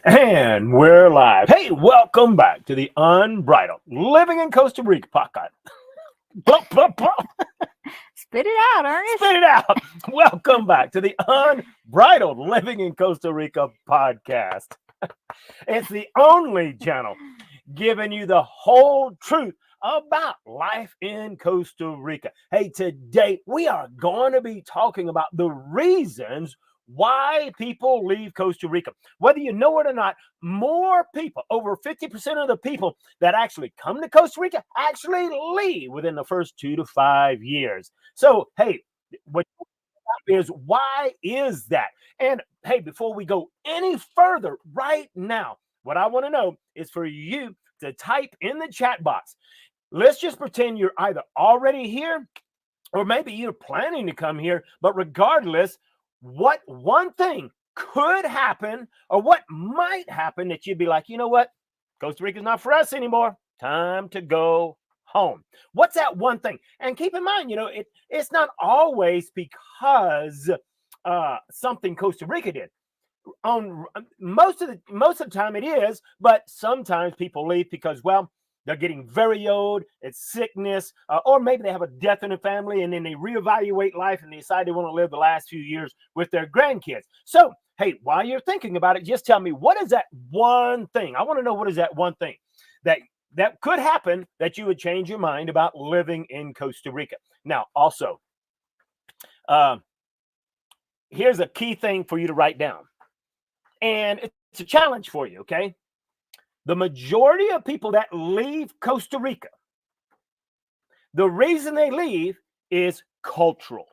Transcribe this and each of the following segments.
And we're live. Hey, welcome back to the Unbridled Living in Costa Rica podcast. Blah, blah, blah. Spit it out, Ernest. Spit it out. Welcome back to the Unbridled Living in Costa Rica podcast. It's the only channel giving you the whole truth about life in Costa Rica. Hey, today we are going to be talking about the reasons why people leave Costa Rica. Whether you know it or not, more people, over 50% of the people that actually come to Costa Rica actually leave within the first 2 to 5 years. So, hey, what is why is that? And hey, before we go any further right now, what I want to know is for you to type in the chat box. Let's just pretend you're either already here or maybe you're planning to come here, but regardless, what one thing could happen or what might happen that you'd be like, you know what? Costa Rica's not for us anymore. Time to go home. What's that one thing? And keep in mind, it's not always because something Costa Rica did. On most of the time it is, but sometimes people leave because, well, they're getting very old, it's sickness, or maybe they have a death in the family and then they reevaluate life and they decide they want to live the last few years with their grandkids. So, hey, while you're thinking about it, just tell me, what is that one thing? I want to know, what is that one thing that could happen that you would change your mind about living in Costa Rica? Now, also, here's a key thing for you to write down. And it's a challenge for you, okay? The majority of people that leave Costa Rica, the reason they leave is cultural.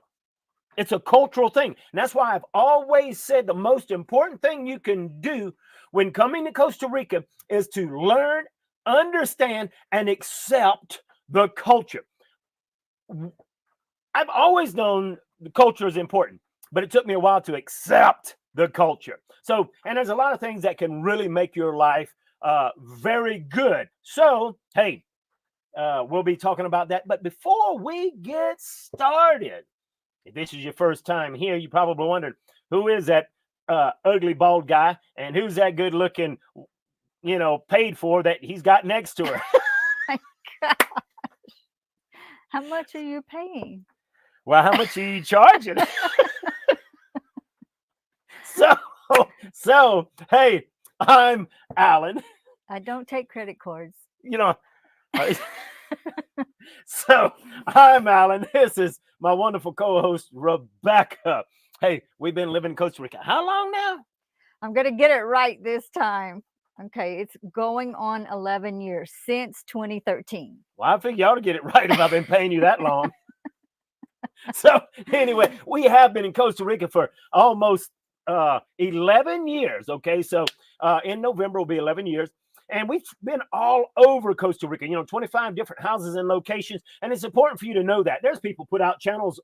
It's a cultural thing. And that's why I've always said the most important thing you can do when coming to Costa Rica is to learn, understand, and accept the culture. I've always known the culture is important, but it took me a while to accept the culture. So, and there's a lot of things that can really make your life very good. So, hey, we'll be talking about that. But before we get started, if this is your first time here, you probably wondered, who is that ugly bald guy and who's that good looking, paid for that he's got next to her? My gosh. How much are you paying? Well, how much are you charging? So, hey, I'm Alan. I don't take credit cards. So I'm Alan. This is my wonderful co-host, Rebecca. Hey, we've been living in Costa Rica. How long now? I'm going to get it right this time. Okay, it's going on 11 years, since 2013. Well, I figure you ought to get it right if I've been paying you that long. So anyway, we have been in Costa Rica for almost 11 years. Okay, so in November will be 11 years. And we've been all over Costa Rica, 25 different houses and locations. And it's important for you to know that. There's people put out channels,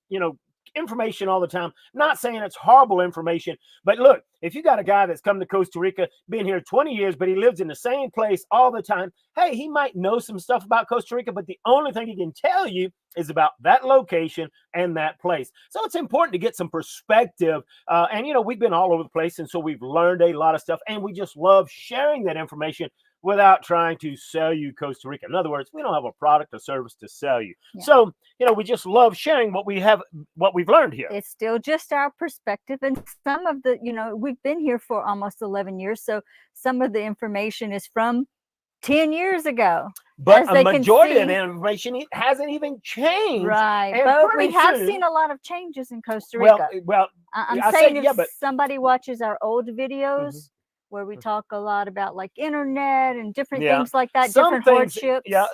information all the time. Not saying it's horrible information, but look, if you got a guy that's come to Costa Rica, been here 20 years, but he lives in the same place all the time, hey, he might know some stuff about Costa Rica, but the only thing he can tell you is about that location and that place. So it's important to get some perspective. And, we've been all over the place. And so we've learned a lot of stuff, and we just love sharing that information without trying to sell you Costa Rica. In other words, we don't have a product or service to sell you. Yeah. So, we just love sharing what we've learned here. It's still just our perspective. And some of the, we've been here for almost 11 years. So some of the information is from 10 years ago. But a majority of the information, it hasn't even changed. Right. And but we have seen a lot of changes in Costa Rica. Well, I'm saying if somebody watches our old videos, where we talk a lot about like internet and different things like that, different hardships. Yeah,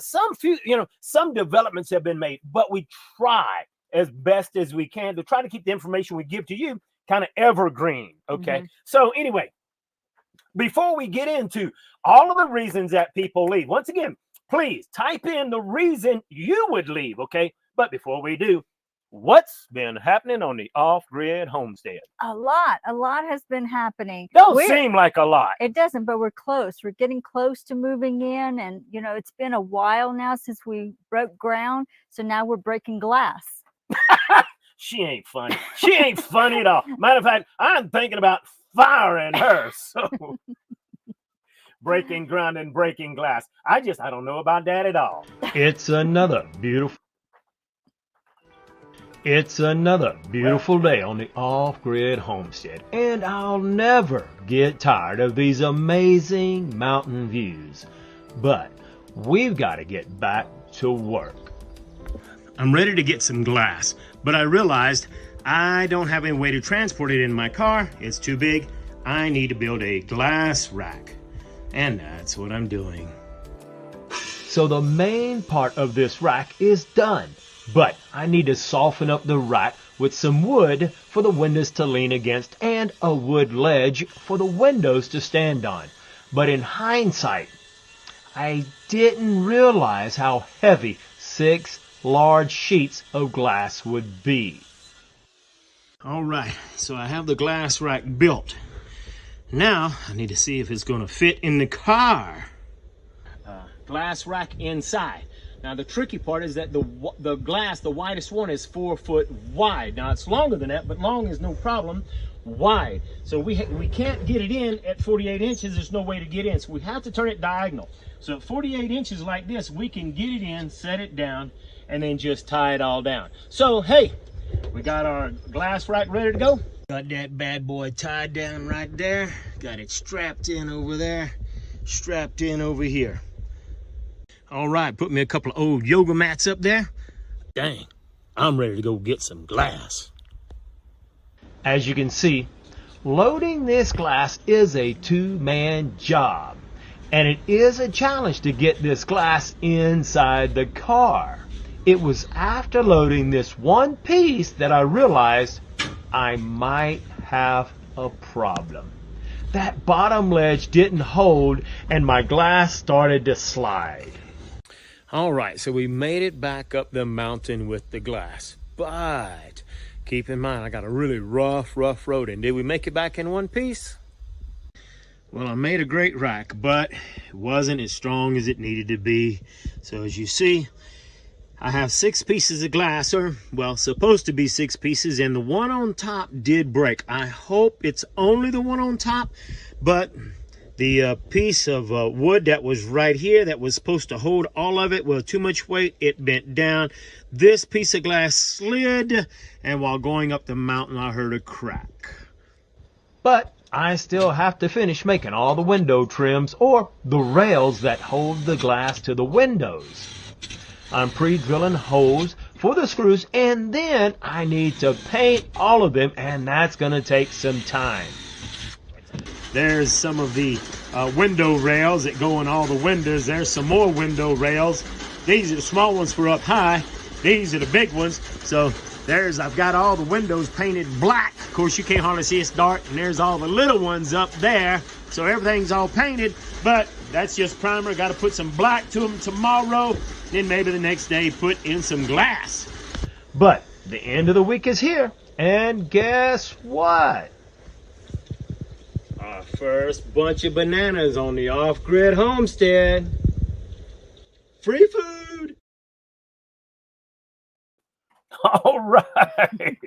some developments have been made, but we try as best as we can to try to keep the information we give to you kind of evergreen. Okay. So anyway, before we get into all of the reasons that people leave, once again, please type in the reason you would leave. Okay. But before we do, what's been happening on the off-grid homestead? A lot has been happening. Don't seem like a lot. It doesn't, but we're close. We're getting close to moving in, and it's been a while now since we broke ground. So now we're breaking glass. She ain't funny. She ain't funny at all. Matter of fact, I'm thinking about firing her. So breaking ground and breaking glass. I don't know about that at all. It's another beautiful day on the Off-Grid Homestead, and I'll never get tired of these amazing mountain views. But we've got to get back to work. I'm ready to get some glass, but I realized I don't have any way to transport it in my car. It's too big. I need to build a glass rack, and that's what I'm doing. So the main part of this rack is done, but I need to soften up the rack with some wood for the windows to lean against and a wood ledge for the windows to stand on. But in hindsight, I didn't realize how heavy 6 large sheets of glass would be. All right, so I have the glass rack built. Now I need to see if it's going to fit in the car. Glass rack inside. Now the tricky part is that the glass, the widest one, is 4 foot wide. Now it's longer than that, but long is no problem. Wide. So we can't get it in at 48 inches. There's no way to get in. So we have to turn it diagonal. So at 48 inches like this, we can get it in, set it down, and then just tie it all down. So hey, we got our glass rack ready to go. Got that bad boy tied down right there. Got it strapped in over there, strapped in over here. All right, put me a couple of old yoga mats up there. Dang, I'm ready to go get some glass. As you can see, loading this glass is a 2-man job, and it is a challenge to get this glass inside the car. It was after loading this one piece that I realized I might have a problem. That bottom ledge didn't hold and my glass started to slide. All right, so we made it back up the mountain with the glass, but keep in mind, I got a really rough road. And did we make it back in one piece? Well, I made a great rack, but it wasn't as strong as it needed to be. So as you see, I have 6 pieces of glass, or well, supposed to be 6 pieces, and the one on top did break. I hope it's only the one on top, but the piece of wood that was right here that was supposed to hold all of it, well, too much weight, it bent down. This piece of glass slid, and while going up the mountain, I heard a crack. But I still have to finish making all the window trims, or the rails that hold the glass to the windows. I'm pre-drilling holes for the screws, and then I need to paint all of them, and that's going to take some time. There's some of the window rails that go in all the windows. There's some more window rails. These are the small ones for up high. These are the big ones. So I've got all the windows painted black. Of course, you can't hardly see, it's dark. And there's all the little ones up there. So everything's all painted, but that's just primer. Got to put some black to them tomorrow. Then maybe the next day put in some glass. But the end of the week is here. And guess what? Our first bunch of bananas on the Off-Grid Homestead. Free food. All right.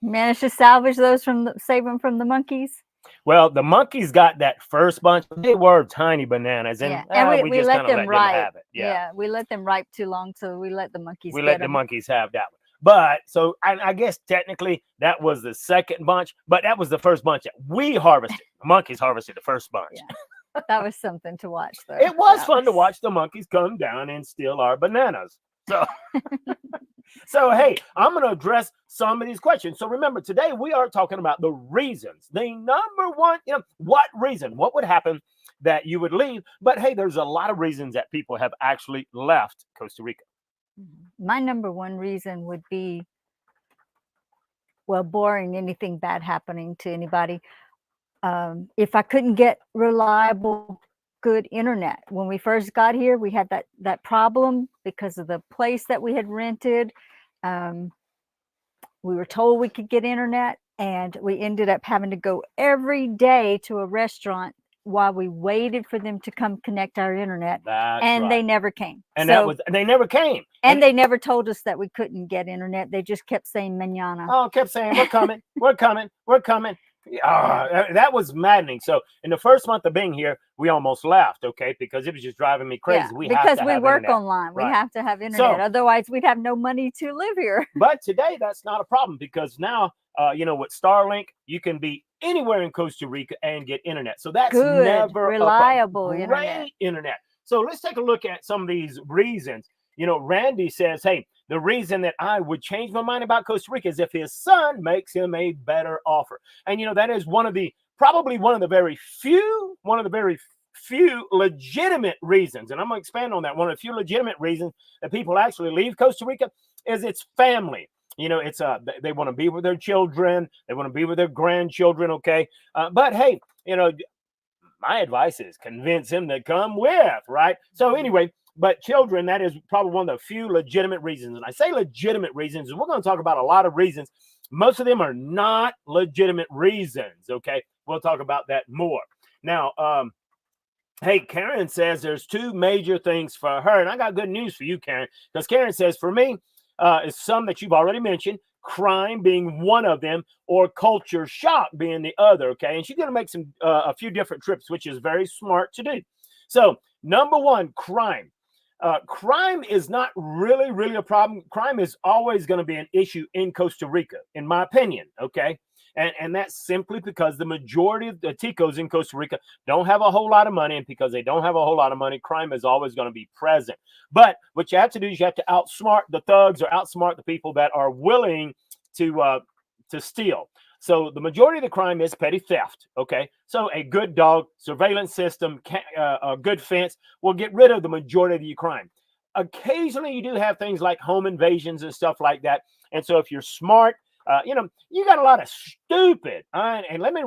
Managed to salvage those save them from the monkeys. Well, the monkeys got that first bunch. They were tiny bananas, and, and we just let kind of them let ripe. them have it. Yeah, we let them ripe too long, so we let the monkeys. We let the monkeys have that one. But so I guess technically that was the second bunch, but that was the first bunch that we harvested. The monkeys harvested the first bunch. Yeah. That was something to watch, though. It was fun to watch the monkeys come down and steal our bananas. So, so hey, I'm going to address some of these questions. So remember, today we are talking about the reasons. The number one, what reason? What would happen that you would leave? But hey, there's a lot of reasons that people have actually left Costa Rica. My number one reason would be, well, boring, anything bad happening to anybody. If I couldn't get reliable, good internet. When we first got here, we had that problem because of the place that we had rented. We were told we could get internet, and we ended up having to go every day to a restaurant while we waited for them to come connect our internet. That's and right. They never came. And they never came. And they never told us that we couldn't get internet. They just kept saying mañana. Oh, kept saying, we're coming, we're coming, we're coming. That was maddening. So in the first month of being here, we almost left, okay, because it was just driving me crazy. Yeah, We because have to we have work internet. online. We Right. have to have internet. So- Otherwise, we'd have no money to live here. But today, that's not a problem because now, with Starlink, you can be anywhere in Costa Rica and get internet. So that's Good, never reliable a problem. internet. Great internet. So let's take a look at some of these reasons. Randy says, hey, the reason that I would change my mind about Costa Rica is if his son makes him a better offer. And, that is probably one of the very few legitimate reasons. And I'm going to expand on that. One of the few legitimate reasons that people actually leave Costa Rica is it's family. It's they want to be with their children. They want to be with their grandchildren. Okay. But hey, my advice is convince him to come with, right? So anyway, but children, that is probably one of the few legitimate reasons. And I say legitimate reasons, and we're going to talk about a lot of reasons. Most of them are not legitimate reasons, okay? We'll talk about that more. Now, hey, Karen says there's two major things for her. And I got good news for you, Karen, because Karen says for me, is some that you've already mentioned, crime being one of them, or culture shock being the other, okay? And she's going to make a few different trips, which is very smart to do. So, number one, crime. Crime is not really a problem. Crime is always going to be an issue in Costa Rica, in my opinion, okay? And that's simply because the majority of the Ticos in Costa Rica don't have a whole lot of money, and because they don't have a whole lot of money, crime is always going to be present. But what you have to do is you have to outsmart the thugs or outsmart the people that are willing to steal. So the majority of the crime is petty theft, okay? So a good dog surveillance system, a good fence will get rid of the majority of your crime. Occasionally, you do have things like home invasions and stuff like that. And so if you're smart, you got a lot of stupid, and let me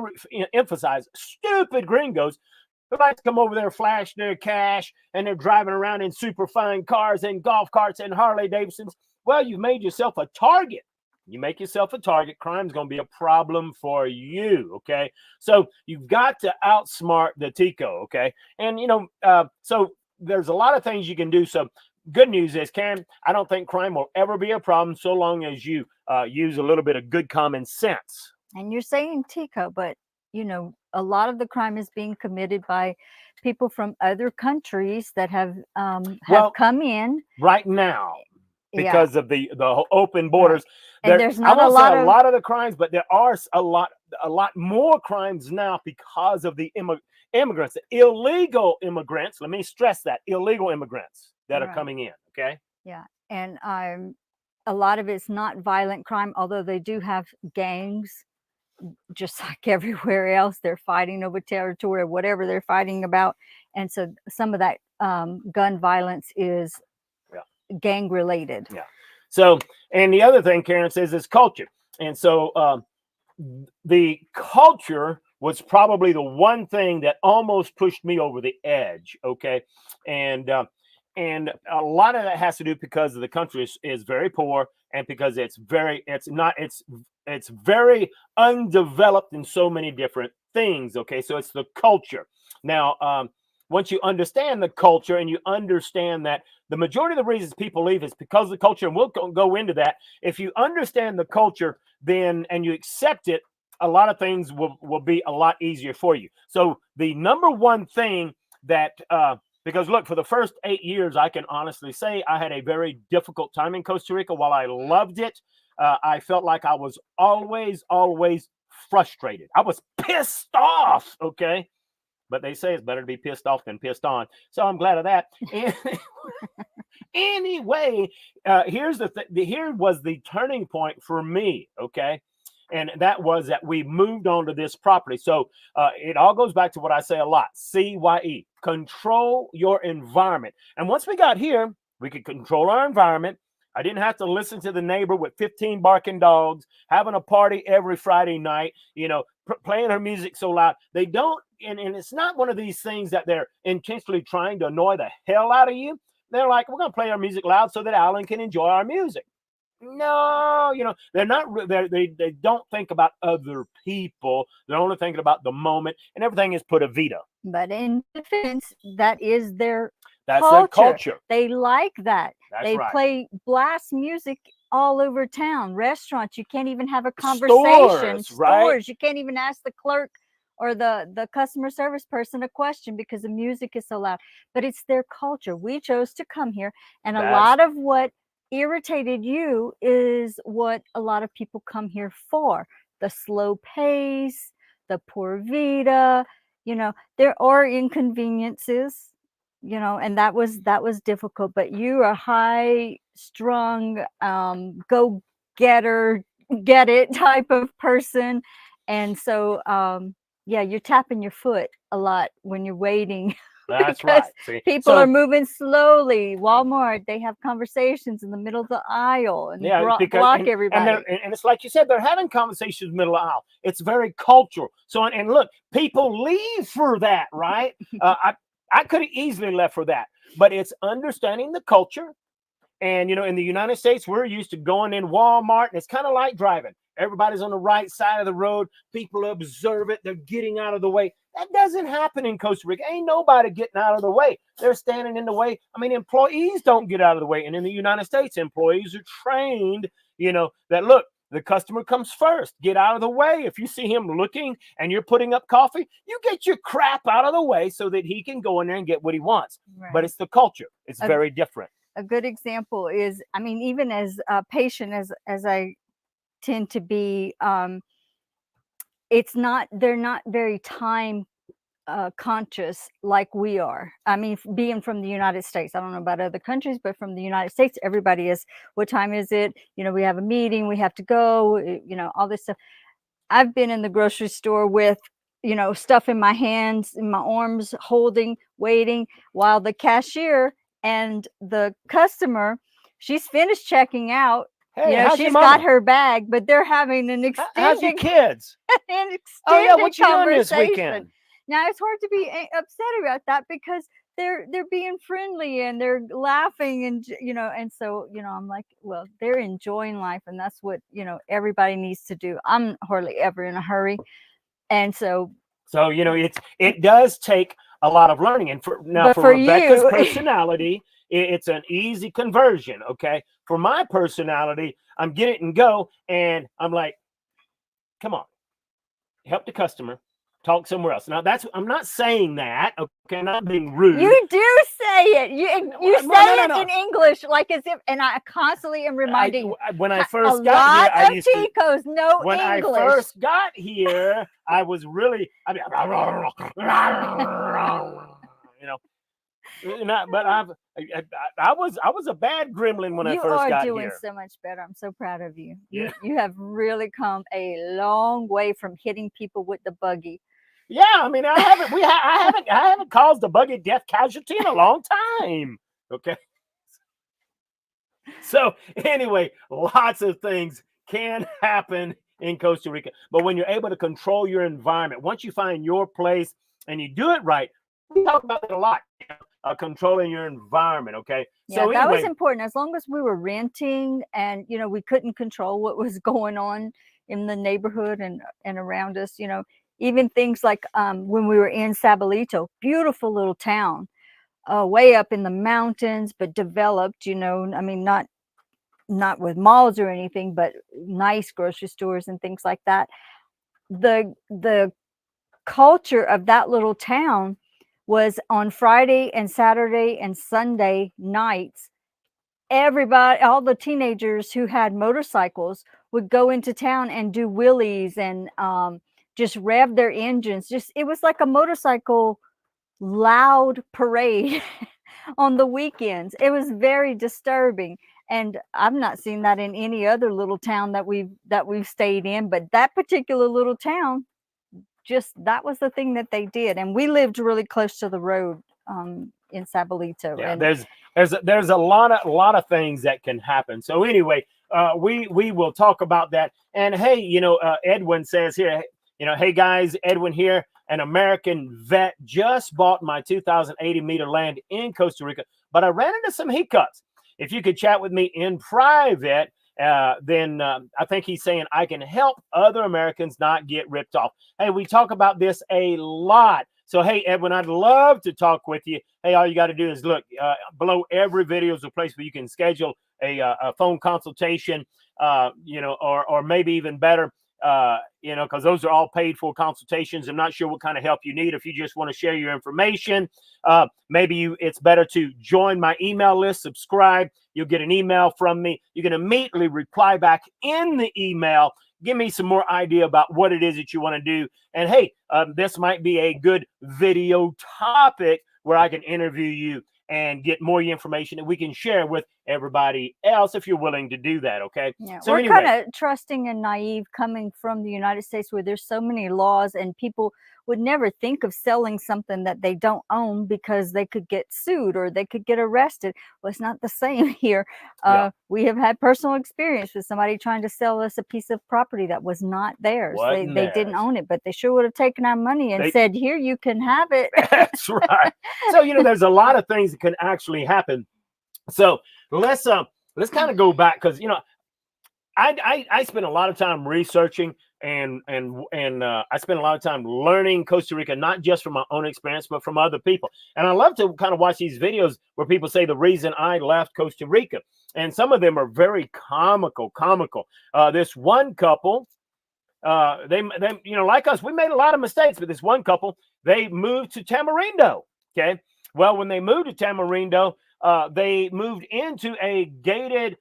emphasize, stupid gringos who like to come over there, flash their cash, and they're driving around in super fine cars and golf carts and Harley Davidsons. Well, you've made yourself a target. You make yourself a target, crime's going to be a problem for you, okay? So you've got to outsmart the Tico, okay? And, so there's a lot of things you can do. So good news is, Karen, I don't think crime will ever be a problem so long as you use a little bit of good common sense. And you're saying Tico, but, a lot of the crime is being committed by people from other countries that have come in. Right now. Because of the open borders. Right. And there's not a lot of the crimes, but there are a lot more crimes now because of the immigrants, illegal immigrants. Let me stress that, illegal immigrants that are coming in, okay? Yeah, and a lot of it's not violent crime, although they do have gangs, just like everywhere else. They're fighting over territory or whatever they're fighting about. And so some of that gun violence is gang related. Yeah. So, and the other thing Karen says is culture. And so the culture was probably the one thing that almost pushed me over the edge. Okay. And a lot of that has to do because the country is very poor, and because it's very undeveloped in so many different things. Okay. So it's the culture. Now, once you understand the culture and you understand that the majority of the reasons people leave is because of the culture, and we'll go into that. If you understand the culture, then and you accept it, a lot of things will be a lot easier for you. So the number one thing that, because look, for the first 8 years, I can honestly say I had a very difficult time in Costa Rica. While I loved it, I felt like I was always frustrated. I was pissed off, okay? But they say it's better to be pissed off than pissed on. So I'm glad of that. Anyway, here was the turning point for me, okay? And that was that we moved on to this property. So it all goes back to what I say a lot, CYE, control your environment. And once we got here, we could control our environment. I didn't have to listen to the neighbor with 15 barking dogs, having a party every Friday night, playing her music so loud. They don't, and it's not one of these things that they're intentionally trying to annoy the hell out of you. They're like, we're going to play our music loud so that Alan can enjoy our music. No, they're not, they don't think about other people. They're only thinking about the moment, and everything is put a vita. But in defense, that is their That's their culture. They like that. That's they right. play blast music all over town. Restaurants, you can't even have a conversation. Stores, right? You can't even ask the clerk or the customer service person a question because the music is so loud. But it's their culture. We chose to come here, and a lot of what irritated you is what a lot of people come here for: the slow pace, the poor vida. There are inconveniences, and that was difficult. But you are high strung, go getter, get it type of person. And so yeah, you're tapping your foot a lot when you're waiting. That's Because right. See, people are moving slowly. Walmart, they have conversations in the middle of the aisle and block everybody. And it's like you said, they're having conversations middle of the aisle. It's very cultural. So, and look, people leave for that, right? I could have easily left for that, but it's understanding the culture. And, in the United States, we're used to going in Walmart, and it's kind of like driving. Everybody's on the right side of the road. People observe it. They're getting out of the way. That doesn't happen in Costa Rica. Ain't nobody getting out of the way. They're standing in the way. I mean, employees don't get out of the way. And in the United States, employees are trained, that look, the customer comes first. Get out of the way. If you see him looking and you're putting up coffee, you get your crap out of the way so that he can go in there and get what he wants. Right. But it's the culture. It's very different. A good example is, I mean, even as patient as I tend to be, they're not very time conscious like we are. I mean, being from the United States, I don't know about other countries, but from the United States, everybody is, what time is it? We have a meeting, we have to go, all this stuff. I've been in the grocery store with, stuff in my hands, in my arms, holding, waiting, while the cashier and the customer, she's finished checking out. Hey, she's got her bag, but they're having an extended. How's your kids? An extended oh yeah, what you doing this conversation. weekend? Now it's hard to be upset about that because they're being friendly and they're laughing and and so I'm like, well, they're enjoying life, and that's what everybody needs to do. I'm hardly ever in a hurry, and so it does take a lot of learning. And for Rebecca's personality, it's an easy conversion. Okay, for my personality, I'm get it and go, and I'm like, come on, help the customer, talk somewhere else. Now I'm not saying that. Okay, I'm not being rude. You do say it. You say it in English like as if, and I constantly am reminding. When I first got here, I used Ticos know when English. I first got here, I was really, but I was a bad gremlin when I first got here. You are doing so much better. I'm so proud of you. Yeah. You have really come a long way from hitting people with the buggy. Yeah, I mean, I haven't caused a buggy death casualty in a long time. Okay. So anyway, lots of things can happen in Costa Rica, but when you're able to control your environment, once you find your place and you do it right, we talk about it a lot. Controlling your environment. Okay. Yeah, so that was important. As long as we were renting and we couldn't control what was going on in the neighborhood and around us, even things like when we were in Sabalito, beautiful little town, way up in the mountains, but developed, I mean, not with malls or anything, but nice grocery stores and things like that. The culture of that little town was on Friday and Saturday and Sunday nights, everybody, all the teenagers who had motorcycles would go into town and do wheelies and just rev their engines. It was like a motorcycle loud parade on the weekends. It was very disturbing. And I've not seen that in any other little town that we've stayed in, but that particular little town, that was the thing that they did. And we lived really close to the road in Sabalito. Yeah, and there's a lot of things that can happen. So anyway, we will talk about that. And hey, Edwin says here, hey guys, Edwin here, an American vet, just bought my 2,080 meter land in Costa Rica, but I ran into some hiccups. If you could chat with me in private, then I think he's saying I can help other Americans not get ripped off. Hey, we talk about this a lot. So, hey, Edwin, I'd love to talk with you. Hey, all you got to do is look below every video is a place where you can schedule a phone consultation, or maybe even better, because those are all paid for consultations. I'm not sure what kind of help you need. If you just want to share your information, maybe it's better to join my email list, subscribe. You'll get an email from me. You can immediately reply back in the email. Give me some more idea about what it is that you want to do. And hey, this might be a good video topic where I can interview you and get more information that we can share with everybody else if you're willing to do that. Okay. Yeah, So we're anyway, kind of trusting and naive coming from the United States where there's so many laws and people would never think of selling something that they don't own because they could get sued or they could get arrested. Well, it's not the same here. Yeah. We have had personal experience with somebody trying to sell us a piece of property that was not theirs. They didn't own it, but they sure would have taken our money and said, here, you can have it. That's right. So, there's a lot of things that can actually happen. So let's kind of go back because, I spent a lot of time researching and I spent a lot of time learning Costa Rica, not just from my own experience, but from other people. And I love to kind of watch these videos where people say the reason I left Costa Rica. And some of them are very comical. This one couple, they like us, we made a lot of mistakes, but this one couple, they moved to Tamarindo. Okay. Well, when they moved to Tamarindo, they moved into a gated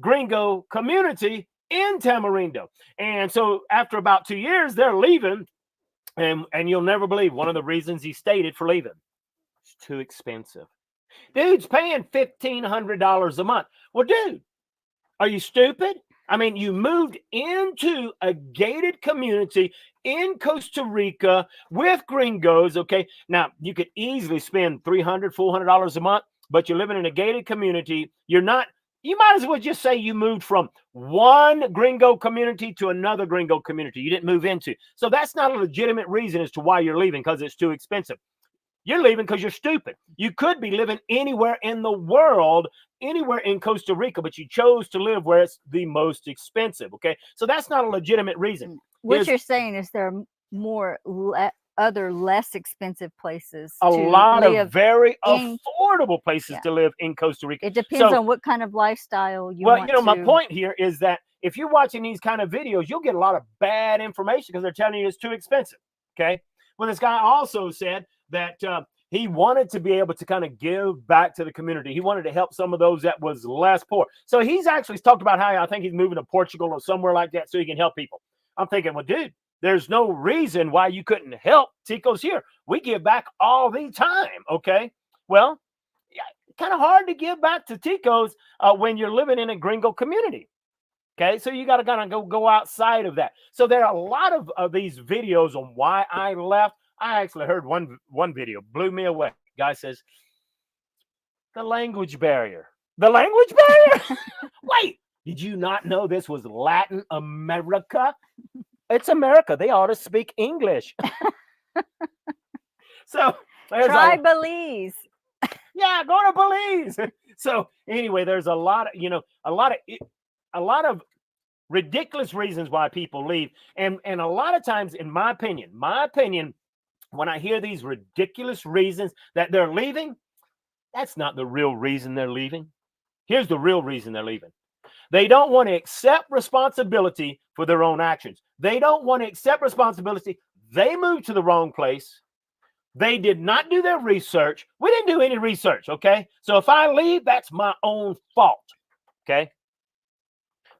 gringo community in Tamarindo. And so after about 2 years, they're leaving. And you'll never believe one of the reasons he stated for leaving. It's too expensive. Dude's paying $1,500 a month. Well, dude, are you stupid? I mean, you moved into a gated community in Costa Rica with gringos, okay? Now, you could easily spend $300, $400 a month, but you're living in a gated community. You might as well just say you moved from one gringo community to another gringo community you didn't move into. So that's not a legitimate reason as to why you're leaving, because it's too expensive. You're leaving because you're stupid. You could be living anywhere in the world, anywhere in Costa Rica, but you chose to live where it's the most expensive, okay? So that's not a legitimate reason. What you're saying is there are more other less expensive places a to lot live of very affordable places to live in Costa Rica. It depends on what kind of lifestyle you want. Well, my point here is that if you're watching these kind of videos, you'll get a lot of bad information because they're telling you it's too expensive, okay? Well, this guy also said that he wanted to be able to kind of give back to the community. He wanted to help some of those that was less poor. So he's actually talked about how I think he's moving to Portugal or somewhere like that so he can help people. I'm thinking, well, dude, there's no reason why you couldn't help. Tico's here. We give back all the time, okay? Well, kind of hard to give back to Tico's when you're living in a gringo community. Okay, so you got to kind of go outside of that. So there are a lot of these videos on why I left. I actually heard one video, blew me away. Guy says, the language barrier. The language barrier? Wait, did you not know this was Latin America? It's America. They ought to speak English. So try Belize. Yeah, go to Belize. So anyway, there's a lot of ridiculous reasons why people leave. And a lot of times, in my opinion, when I hear these ridiculous reasons that they're leaving, that's not the real reason they're leaving. Here's the real reason they're leaving. They don't want to accept responsibility for their own actions. They don't want to accept responsibility. They moved to the wrong place. They did not do their research. We didn't do any research, okay? So if I leave, that's my own fault, okay?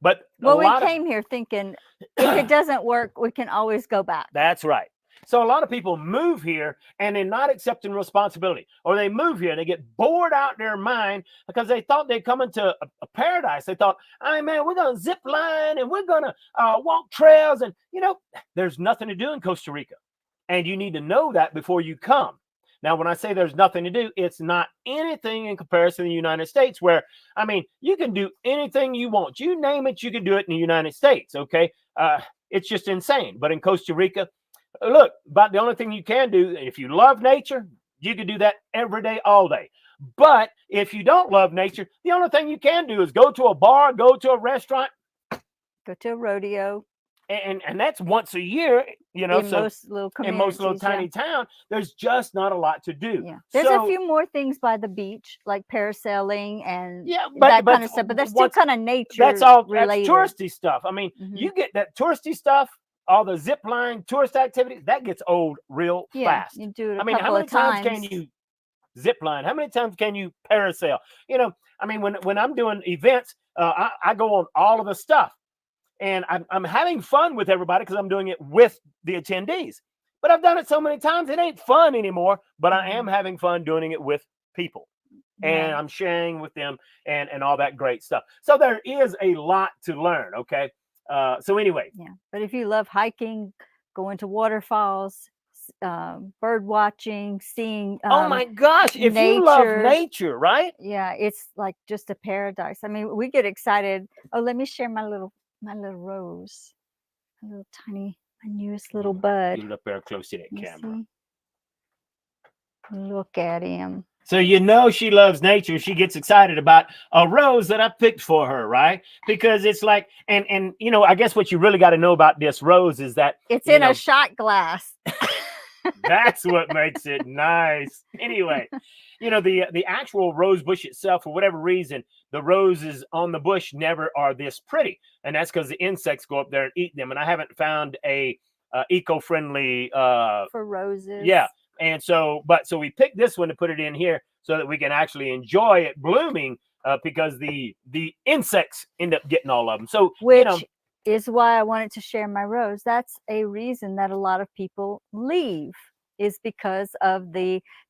But we came here thinking if it doesn't work, we can always go back. That's right. So a lot of people move here and they're not accepting responsibility, or they move here and they get bored out in their mind because they thought they'd come into a paradise. They thought, hey, man, we're going to zip line and we're going to walk trails. And, there's nothing to do in Costa Rica. And you need to know that before you come. Now, when I say there's nothing to do, it's not anything in comparison to the United States where, you can do anything you want. You name it, you can do it in the United States, okay? It's just insane. But in Costa Rica, look, about the only thing you can do, if you love nature, you can do that every day, all day. But if you don't love nature, the only thing you can do is go to a bar, go to a restaurant. Go to a rodeo. and that's once a year, you know. In So most little in most little communities, yeah. tiny town, there's just not a lot to do. Yeah, there's So, a few more things by the beach, like parasailing and yeah, that kind of stuff, but that's still once kind of nature that's all that's related. touristy stuff. I mean, Mhm. you get that touristy stuff, all the zip line tourist activities, that gets old real Yeah, fast. you do it a I mean, how couple many of times can times. you zip line? How many times can you parasail? You know, I mean, when I'm doing events, I go on all of the stuff, and I'm having fun with everybody because I'm doing it with the attendees. But I've done it so many times, it ain't fun anymore. But I am having fun doing it with people, and Right. I'm sharing with them and all that great stuff. So there is a lot to learn. Okay. So anyway, Yeah, but if you love hiking, going to waterfalls, bird watching, seeing oh my gosh, if you love nature. nature, right? Yeah, it's like just a paradise. I mean, we get excited. Oh, let me share my little rose, my newest little bud. Get it up there close to that You camera. see? Look at him. So you know she loves nature. She gets excited about a rose that I picked for her, right? Because it's like, and you know, I guess what you really got to know about this rose is that It's you in know, a shot glass. that's what makes it nice. Anyway, you know, the actual rose bush itself, for whatever reason, the roses on the bush never are this pretty, and that's because the insects go up there and eat them. And I haven't found a eco-friendly For roses. yeah. And so, so we picked this one to put it in here so that we can actually enjoy it blooming, because the insects end up getting all of them. So, Which you know, is why I wanted to share my rose. That's a reason that a lot of people leave, is because of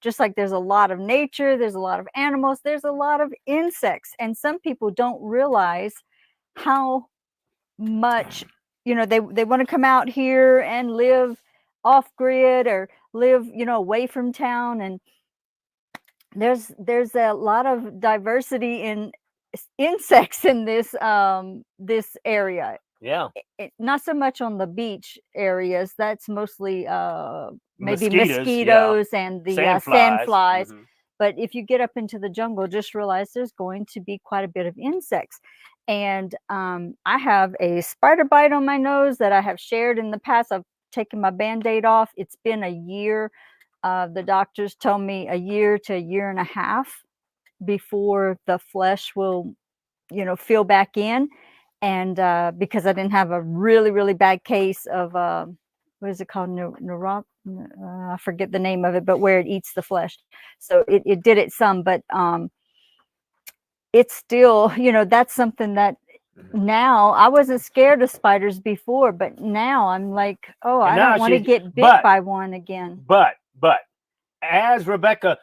just like there's a lot of nature, there's a lot of animals, there's a lot of insects. And some people don't realize how much, they want to come out here and live off grid or live, away from town. And there's a lot of diversity in insects in this area. yeah, Not so much on the beach areas. That's mostly maybe Mosquitoes, mosquitoes and the sandflies. Mhm. But if you get up into the jungle, just realize there's going to be quite a bit of insects. And I have a spider bite on my nose that I have shared in the past. I've taken my Band-Aid off. It's been a year. The doctors told me a year to a year and a half before the flesh will, fill back in. And because I didn't have a really, really bad case of what is it called? I forget the name of it, but where it eats the flesh. So it did it some, but it's still, that's something that now I wasn't scared of spiders before, but now I'm like, oh, And I now don't want to she's- get bit but- by one again. But as Rebecca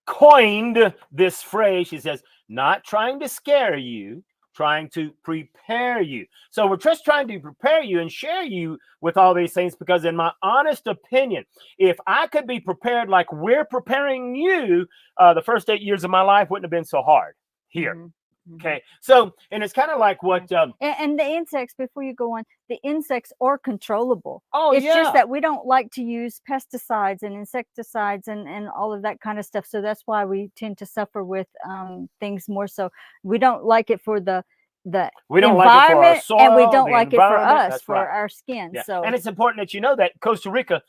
coined this phrase, she says, not trying to scare you, trying to prepare you. So we're just trying to prepare you and share you with all these things, because in my honest opinion, if I could be prepared like we're preparing you, the first 8 years of my life wouldn't have been so hard here. Mhm. Okay. So, and it's kind of like what, And the insects, before you go on, the insects are controllable. oh, It's yeah. just that we don't like to use pesticides and insecticides and all of that kind of stuff. So that's why we tend to suffer with things more so. We don't like it for the We don't like it for our environment, soil, and we don't the like it for environment. us, That's for right. our skin. Yeah. So And it's important that you know that Costa Rica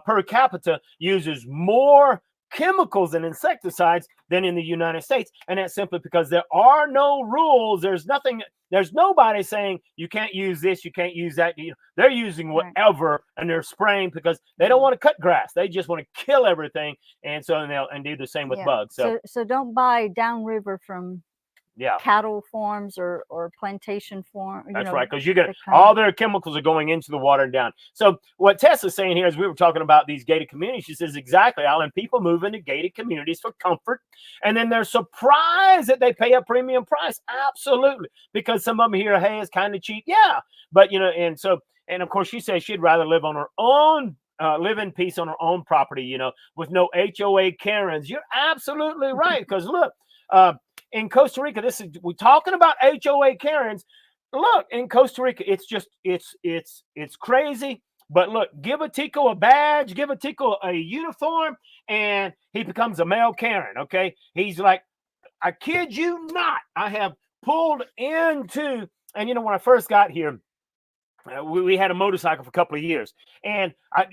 per capita uses more chemicals and insecticides than in the United States. And that's simply because there are no rules. There's nobody saying you can't use this, you can't use that. They're using whatever, and they're spraying because they don't want to cut grass. They just want to kill everything. And so they'll do the same with bugs. So don't buy downriver from yeah, cattle farms or plantation farm. that's right, because you get that kind all of- their chemicals are going into the water and down. So what Tessa's saying here is, we were talking about these gated communities. She says, exactly, Alan, people move into gated communities for comfort, and then they're surprised that they pay a premium price. Absolutely, because some of them here, hey, it's kind of cheap. Yeah, but and of course she says she'd rather live on her own. Live in peace on her own property, with no HOA Karens. You're absolutely right, because look, in Costa Rica, we're talking about HOA Karens. Look, in Costa Rica, it's just it's crazy. But look, give a Tico a badge, give a Tico a uniform, and he becomes a male Karen. Okay, he's like, I kid you not, I have pulled into, and when I first got here, we had a motorcycle for a couple of years, and I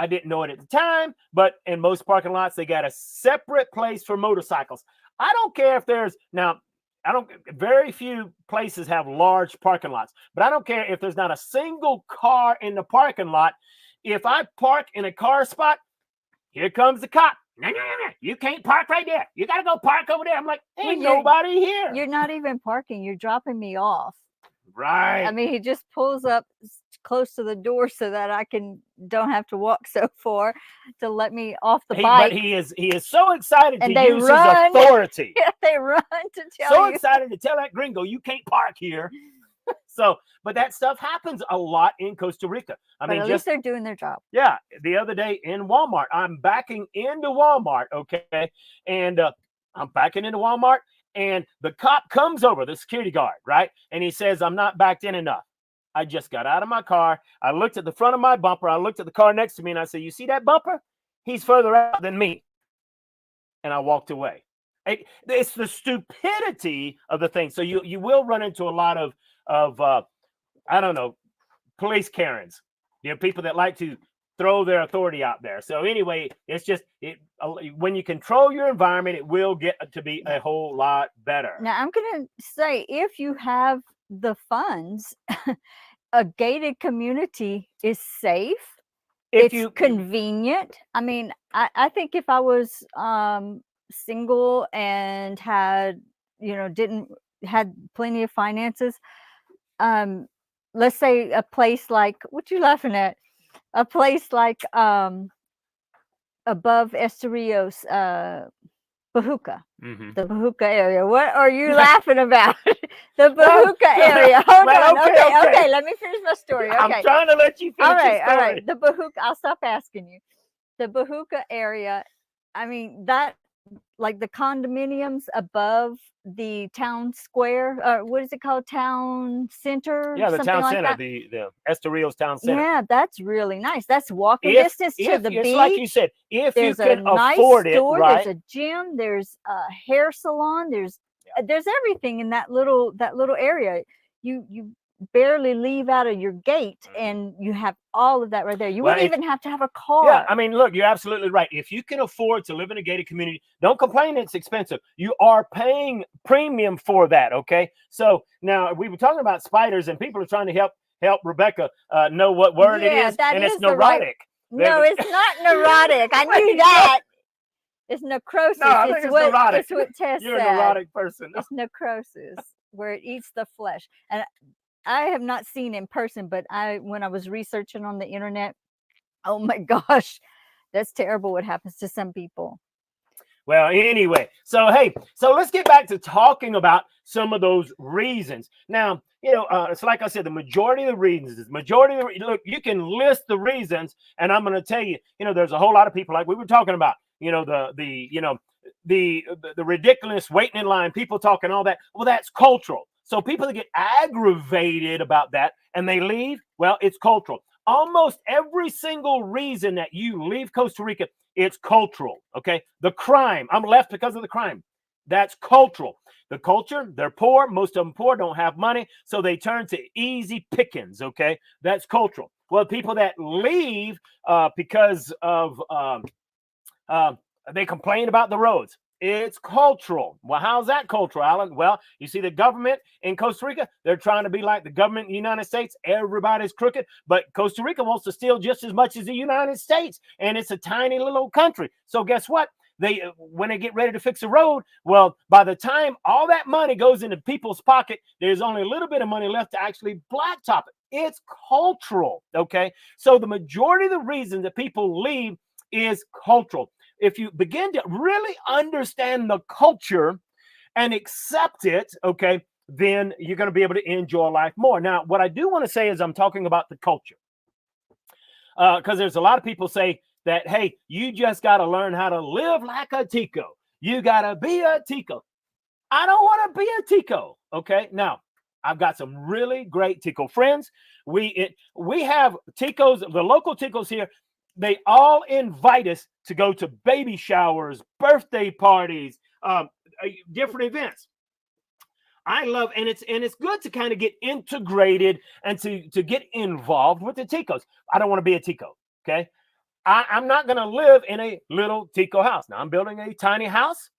didn't know it at the time, but in most parking lots, they got a separate place for motorcycles. I don't care if there's now, very few places have large parking lots, but I don't care if there's not a single car in the parking lot. If I park in a car spot, here comes the cop. No, you can't park right there. You got to go park over there. I'm like, ain't nobody here. You're not even parking. You're dropping me off. Right. I mean, he just pulls up close to the door so that I don't have to walk so far to let me off the bike. But he is so excited and to they use run, his authority. Yeah, they run to tell so you. Excited to tell that gringo, you can't park here. So, but that stuff happens a lot in Costa Rica. I mean, at least they're doing their job. Yeah. The other day in Walmart, I'm backing into Walmart. Okay. And I'm backing into Walmart, and the cop comes over, the security guard, right? And he says, I'm not backed in enough. I just got out of my car. I looked at the front of my bumper. I looked at the car next to me, and I said, you see that bumper? He's further out than me. And I walked away. It's the stupidity of the thing. So you will run into a lot of I don't know, police Karens. People that like to throw their authority out there. So anyway, it's just when you control your environment, it will get to be a whole lot better. Now, I'm going to say, if you have the funds, a gated community is safe. It's convenient. I mean, I think if I was single and had plenty of finances, let's say a place like, what you laughing at? A place like above Estorils, Bajuca, the Bajuca area. What are you laughing about? The Bajuca area. Hold on. Okay. Let me finish my story. Okay. I'm trying to let you finish your story. All right. The Bajuca, I'll stop asking you. The Bajuca area, I mean, that, like the condominiums above the town square, or what is it called? Town center? Yeah, the town like center, that. the Estorils town center. Yeah, that's really nice. That's walking distance to the beach. Like you said, if there's you can nice afford store, it, right? There's a gym, there's a hair salon, there's everything in that little area. You barely leave out of your gate, and you have all of that right there. You wouldn't even have to have a car. Yeah, I mean, look, you're absolutely right. If you can afford to live in a gated community, don't complain it's expensive. You are paying premium for that, okay? So now we were talking about spiders, and people are trying to help Rebecca know what word it is, and it's neurotic. No, it's not neurotic. I knew that. It's necrosis. No, I think it's neurotic. It's what Tess You're said. a neurotic person. It's necrosis, where it eats the flesh. And I have not seen in person, but when I was researching on the internet, oh my gosh, that's terrible what happens to some people. Well, anyway, so let's get back to talking about some of those reasons. Now, it's like I said, the majority of the reasons, look, you can list the reasons, and I'm going to tell you, there's a whole lot of people, like we were talking about, the ridiculous waiting in line, people talking all that. Well, that's cultural. So people that get aggravated about that and they leave, well, it's cultural. Almost every single reason that you leave Costa Rica, it's cultural, okay? The crime, I'm left because of the crime. That's cultural. The culture, they're poor. Most of them poor, don't have money, so they turn to easy pickings, okay? That's cultural. Well, people that leave because of, they complain about the roads. It's cultural. Well, how's that cultural, Alan? Well, you see the government in Costa Rica, they're trying to be like the government in the United States. Everybody's crooked, but Costa Rica wants to steal just as much as the United States, and it's a tiny little country. So guess what? When they get ready to fix a road, well, by the time all that money goes into people's pocket, there's only a little bit of money left to actually blacktop it. It's cultural, okay? So the majority of the reason that people leave is cultural. If you begin to really understand the culture and accept it, okay, then you're going to be able to enjoy life more. Now, what I do want to say is I'm talking about the culture, because there's a lot of people say that, hey, you just got to learn how to live like a Tico. You got to be a Tico. I don't want to be a Tico, okay? Now, I've got some really great Tico friends. We have Ticos, the local Ticos here. They all invite us to go to baby showers, birthday parties, different events. I love, and it's good to kind of get integrated and to get involved with the Ticos. I don't want to be a Tico, okay? I'm not going to live in a little Tico house. Now I'm building a tiny house,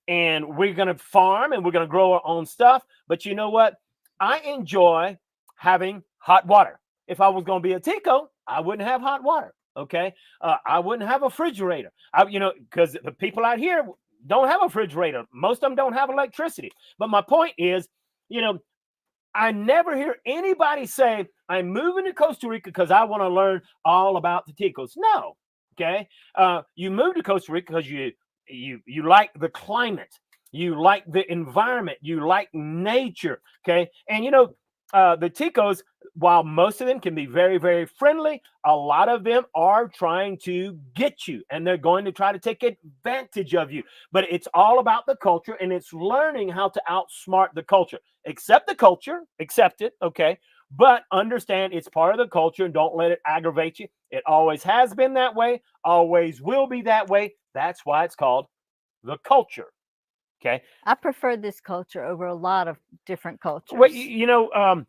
and we're going to farm and we're going to grow our own stuff. But you know what? I enjoy having hot water. If I was going to be a Tico, I wouldn't have hot water. Okay, I wouldn't have a refrigerator. Because the people out here don't have a refrigerator. Most of them don't have electricity. But my point is, I never hear anybody say, I'm moving to Costa Rica because I want to learn all about the Ticos. No. Okay. You move to Costa Rica because you like the climate, you like the environment, you like nature. Okay. And the Ticos, while most of them can be very, very friendly, a lot of them are trying to get you, and they're going to try to take advantage of you. But it's all about the culture, and it's learning how to outsmart the culture. Accept the culture, accept it, okay? But understand it's part of the culture, and don't let it aggravate you. It always has been that way, always will be that way. That's why it's called the culture. Okay. I prefer this culture over a lot of different cultures. Well,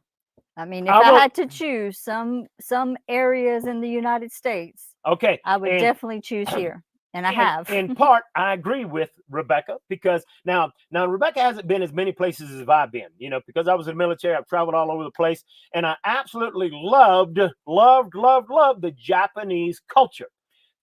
I mean, if I had to choose some areas in the United States, okay, I would definitely choose here. And I have. In part, I agree with Rebecca, because now Rebecca hasn't been as many places as I've been, because I was in the military. I've traveled all over the place, and I absolutely loved the Japanese culture.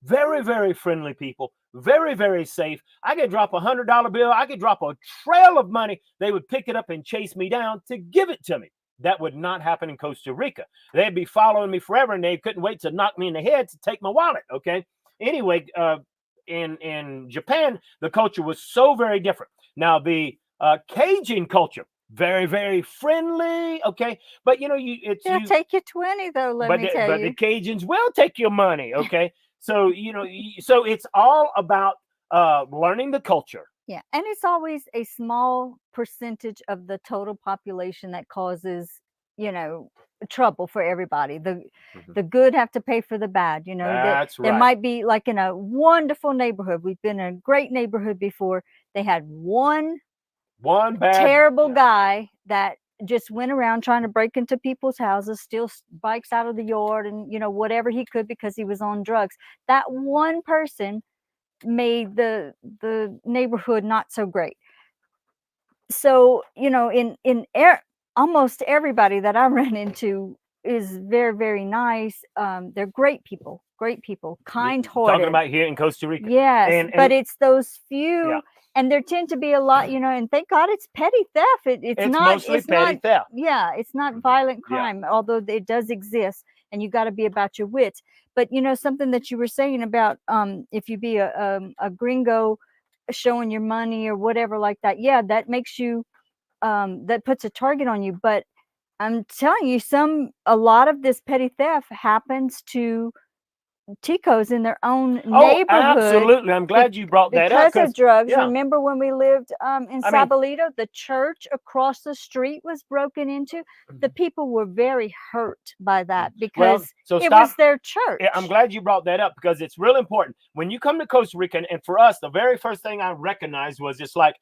Very, very friendly people, very, very safe. I could drop $100 bill. I could drop a trail of money. They would pick it up and chase me down to give it to me. That would not happen in Costa Rica. They'd be following me forever, and they couldn't wait to knock me in the head to take my wallet. Okay. Anyway, in Japan, the culture was so very different. Now, the Cajun culture, very, very friendly. Okay. But they'll take you 20 though. Let me tell you. But the Cajuns will take your money. Okay. So, so it's all about learning the culture. Yeah. And it's always a small percentage of the total population that causes, trouble for everybody. The good have to pay for the bad. That's right. There might be, like in a wonderful neighborhood. We've been in a great neighborhood before. They had one bad, terrible guy that just went around trying to break into people's houses, steal bikes out of the yard, and whatever he could because he was on drugs. That one person made the neighborhood not so great. So almost everybody that I run into is very, very nice. They're great people, kind-hearted. Talking about here in Costa Rica. Yes, but it's those few. Yeah. And there tend to be a lot, and thank God it's petty theft. It's not mostly petty theft. Yeah, it's not violent crime, although it does exist, and you got to be about your wits. But something that you were saying about if you be a gringo showing your money or whatever like that, that makes you that puts a target on you. But I'm telling you, a lot of this petty theft happens to Ticos in their own neighborhood. Absolutely. I'm glad you brought that up. Because of drugs. Yeah. Remember when we lived in Sabalito, the church across the street was broken into? The people were very hurt by that because it was their church. I'm glad you brought that up because it's real important. When you come to Costa Rica, and for us, the very first thing I recognized was just like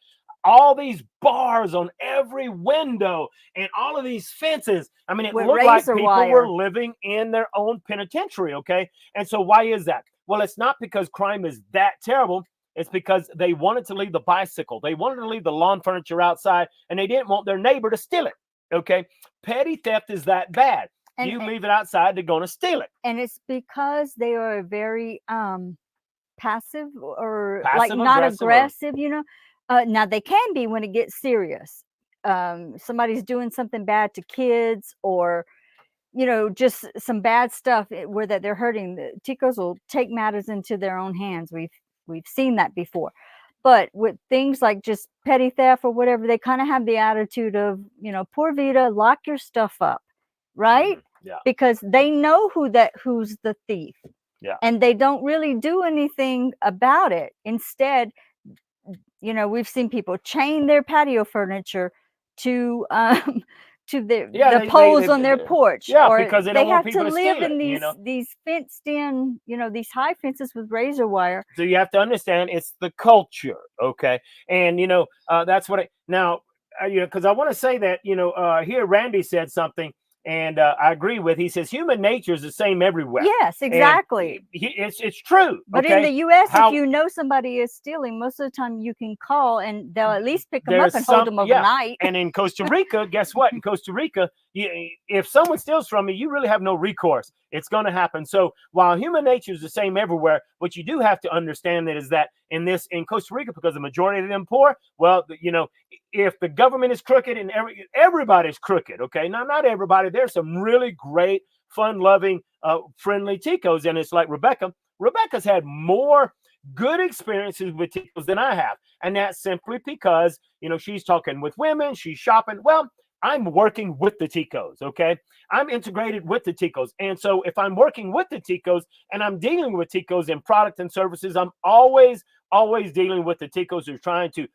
all these bars on every window and all of these fences. I mean, it looked like people were living in their own penitentiary, okay? And so why is that? Well, it's not because crime is that terrible. It's because they wanted to leave the bicycle. They wanted to leave the lawn furniture outside, and they didn't want their neighbor to steal it, okay? Petty theft is that bad. You leave it outside, they're going to steal it. And it's because they are very passive or like not aggressive, now they can be when it gets serious. Somebody's doing something bad to kids, or just some bad stuff where that they're hurting. The Ticos will take matters into their own hands. We've seen that before. But with things like just petty theft or whatever, they kind of have the attitude of, poor vida, lock your stuff up, right? Yeah. Because they know who's the thief. Yeah. And they don't really do anything about it. Instead, we've seen people chain their patio furniture to the poles on their porch. Yeah, because they don't want people to live in these fenced in, these high fences with razor wire. So you have to understand it's the culture, okay? And that's what now because I want to say that, here Randy said something, and I agree with. He says human nature is the same everywhere. Yes, exactly. It's true. But okay? in the U.S., How- if you know somebody is stealing, most of the time you can call and they'll at least pick them up There's and hold some- them yeah. overnight. And in Costa Rica, guess what? In Costa Rica, if someone steals from you, you really have no recourse. It's going to happen. So while human nature is the same everywhere, what you do have to understand is that in Costa Rica, because the majority of them poor, well, if the government is crooked and everybody's crooked, okay? Now, not everybody. There's some really great, fun-loving, friendly Ticos, and it's like Rebecca. Rebecca's had more good experiences with Ticos than I have, and that's simply because she's talking with women, she's shopping. Well, I'm working with the Ticos, okay? I'm integrated with the Ticos, and so if I'm working with the Ticos and I'm dealing with Ticos in product and services, I'm always dealing with the Ticos who's trying to,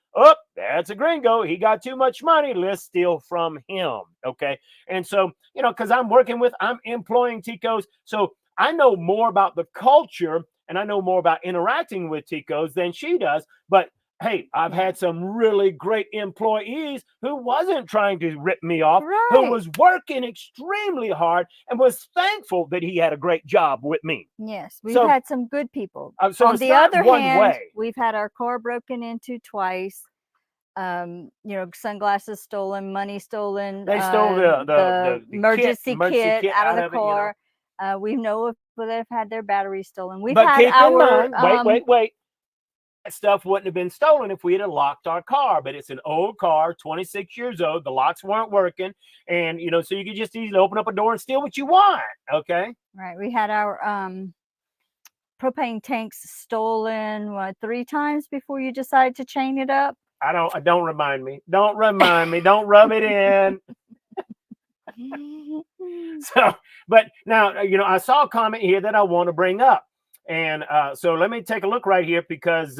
that's a gringo, he got too much money, let's steal from him, okay? And so, because I'm employing Ticos, so I know more about the culture and I know more about interacting with Ticos than she does. But hey, I've had some really great employees who wasn't trying to rip me off, who was working extremely hard and was thankful that he had a great job with me. Yes, we've had some good people. So on the other hand, we've had our car broken into twice. Sunglasses stolen, money stolen. They stole the emergency kit out of the car. We know if they've had their batteries stolen. We've but had keep our in mind, wait. That stuff wouldn't have been stolen if we had locked our car, but it's an old car, 26 years old. The locks weren't working, and so you could just easily open up a door and steal what you want. Okay. Right. We had our propane tanks stolen 3 times before you decided to chain it up. Don't remind me. Don't remind me. Don't rub it in. So, but now, I saw a comment here that I want to bring up. And so let me take a look right here because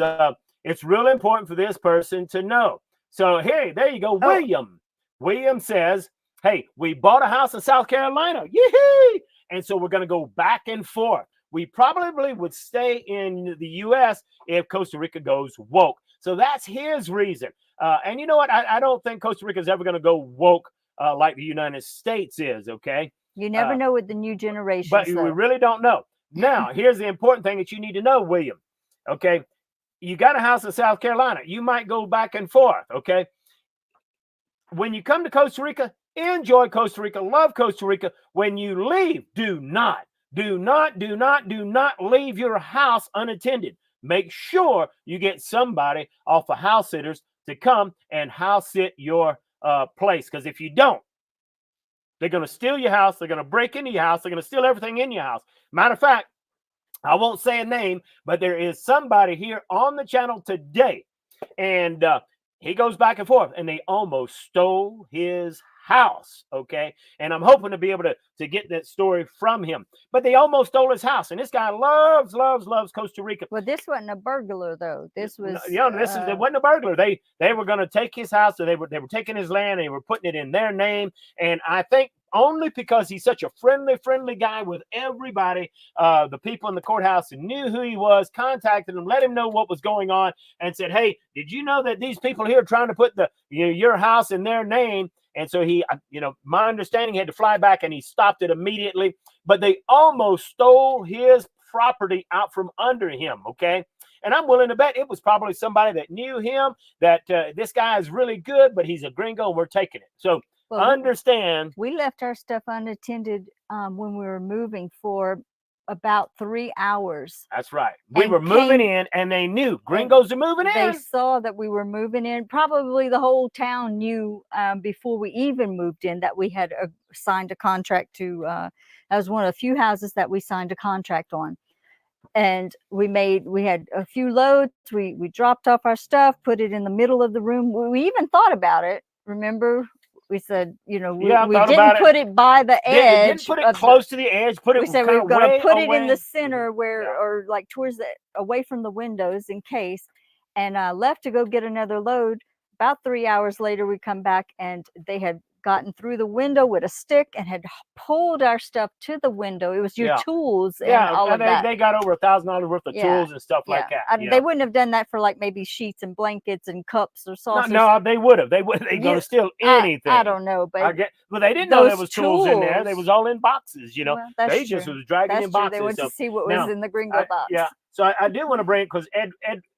it's real important for this person to know. So, hey, there you go. William. William says, hey, we bought a house in South Carolina. Yee-hee! And so we're going to go back and forth. We probably would stay in the U.S. if Costa Rica goes woke. So that's his reason. And you know what? I don't think Costa Rica is ever going to go woke like the United States is, okay? You never know with the new generation. But we really don't know. Now, here's the important thing that you need to know, William. Okay? You got a house in South Carolina. You might go back and forth, okay? When you come to Costa Rica, enjoy Costa Rica, love Costa Rica. When you leave, do not leave your house unattended. Make sure you get somebody off of house sitters to come and house sit your place. Because if you don't, they're going to steal your house. They're going to break into your house. They're going to steal everything in your house. Matter of fact, I won't say a name, but there is somebody here on the channel today, and he goes back and forth, and they almost stole his house, okay? And I'm hoping to be able to get that story from him. But they almost stole his house, and this guy loves Costa Rica. Well, this wasn't a burglar, though. This was it wasn't a burglar. They were going to take his house, so they were taking his land, and they were putting it in their name. And I think only because he's such a friendly guy with everybody, the people in the courthouse knew who he was, contacted him, let him know what was going on, and said, hey, did you know that these people here are trying to put your house in their name? And so he, my understanding, he had to fly back, and he stopped it immediately. But they almost stole his property out from under him, okay? And I'm willing to bet it was probably somebody that knew him, that this guy is really good, but he's a gringo, and we're taking it. So understand. We left our stuff unattended when we were moving for about 3 hours. That's right. We were moving in, and they knew gringos are moving in. They saw that we were moving in. Probably the whole town knew before we even moved in that we had signed a contract to. That was one of the few houses that we signed a contract on. And we had a few loads. We dropped off our stuff, put it in the middle of the room. We even thought about it. Remember? We said, we didn't put it by the edge. Didn't put it close to the edge. We said we were going to put it in the center or like towards away from the windows in case. And left to go get another load. About 3 hours later, we come back and they had gotten through the window with a stick and had pulled our stuff to the window. It was your Yeah. tools and Yeah, all of and that. they got over $1,000 worth of Yeah, tools and stuff like that. They Yeah. wouldn't have done that for like maybe sheets and blankets and cups or No, saucers. no, they would have. They gonna You- steal anything. I don't know, I but get, well, they didn't know there those was tools in there. They tools- was all in boxes. You know, well, that's they just true. was dragging That's in true. boxes. They went So to see what now, was in the gringo box. yeah. So I do want to bring, because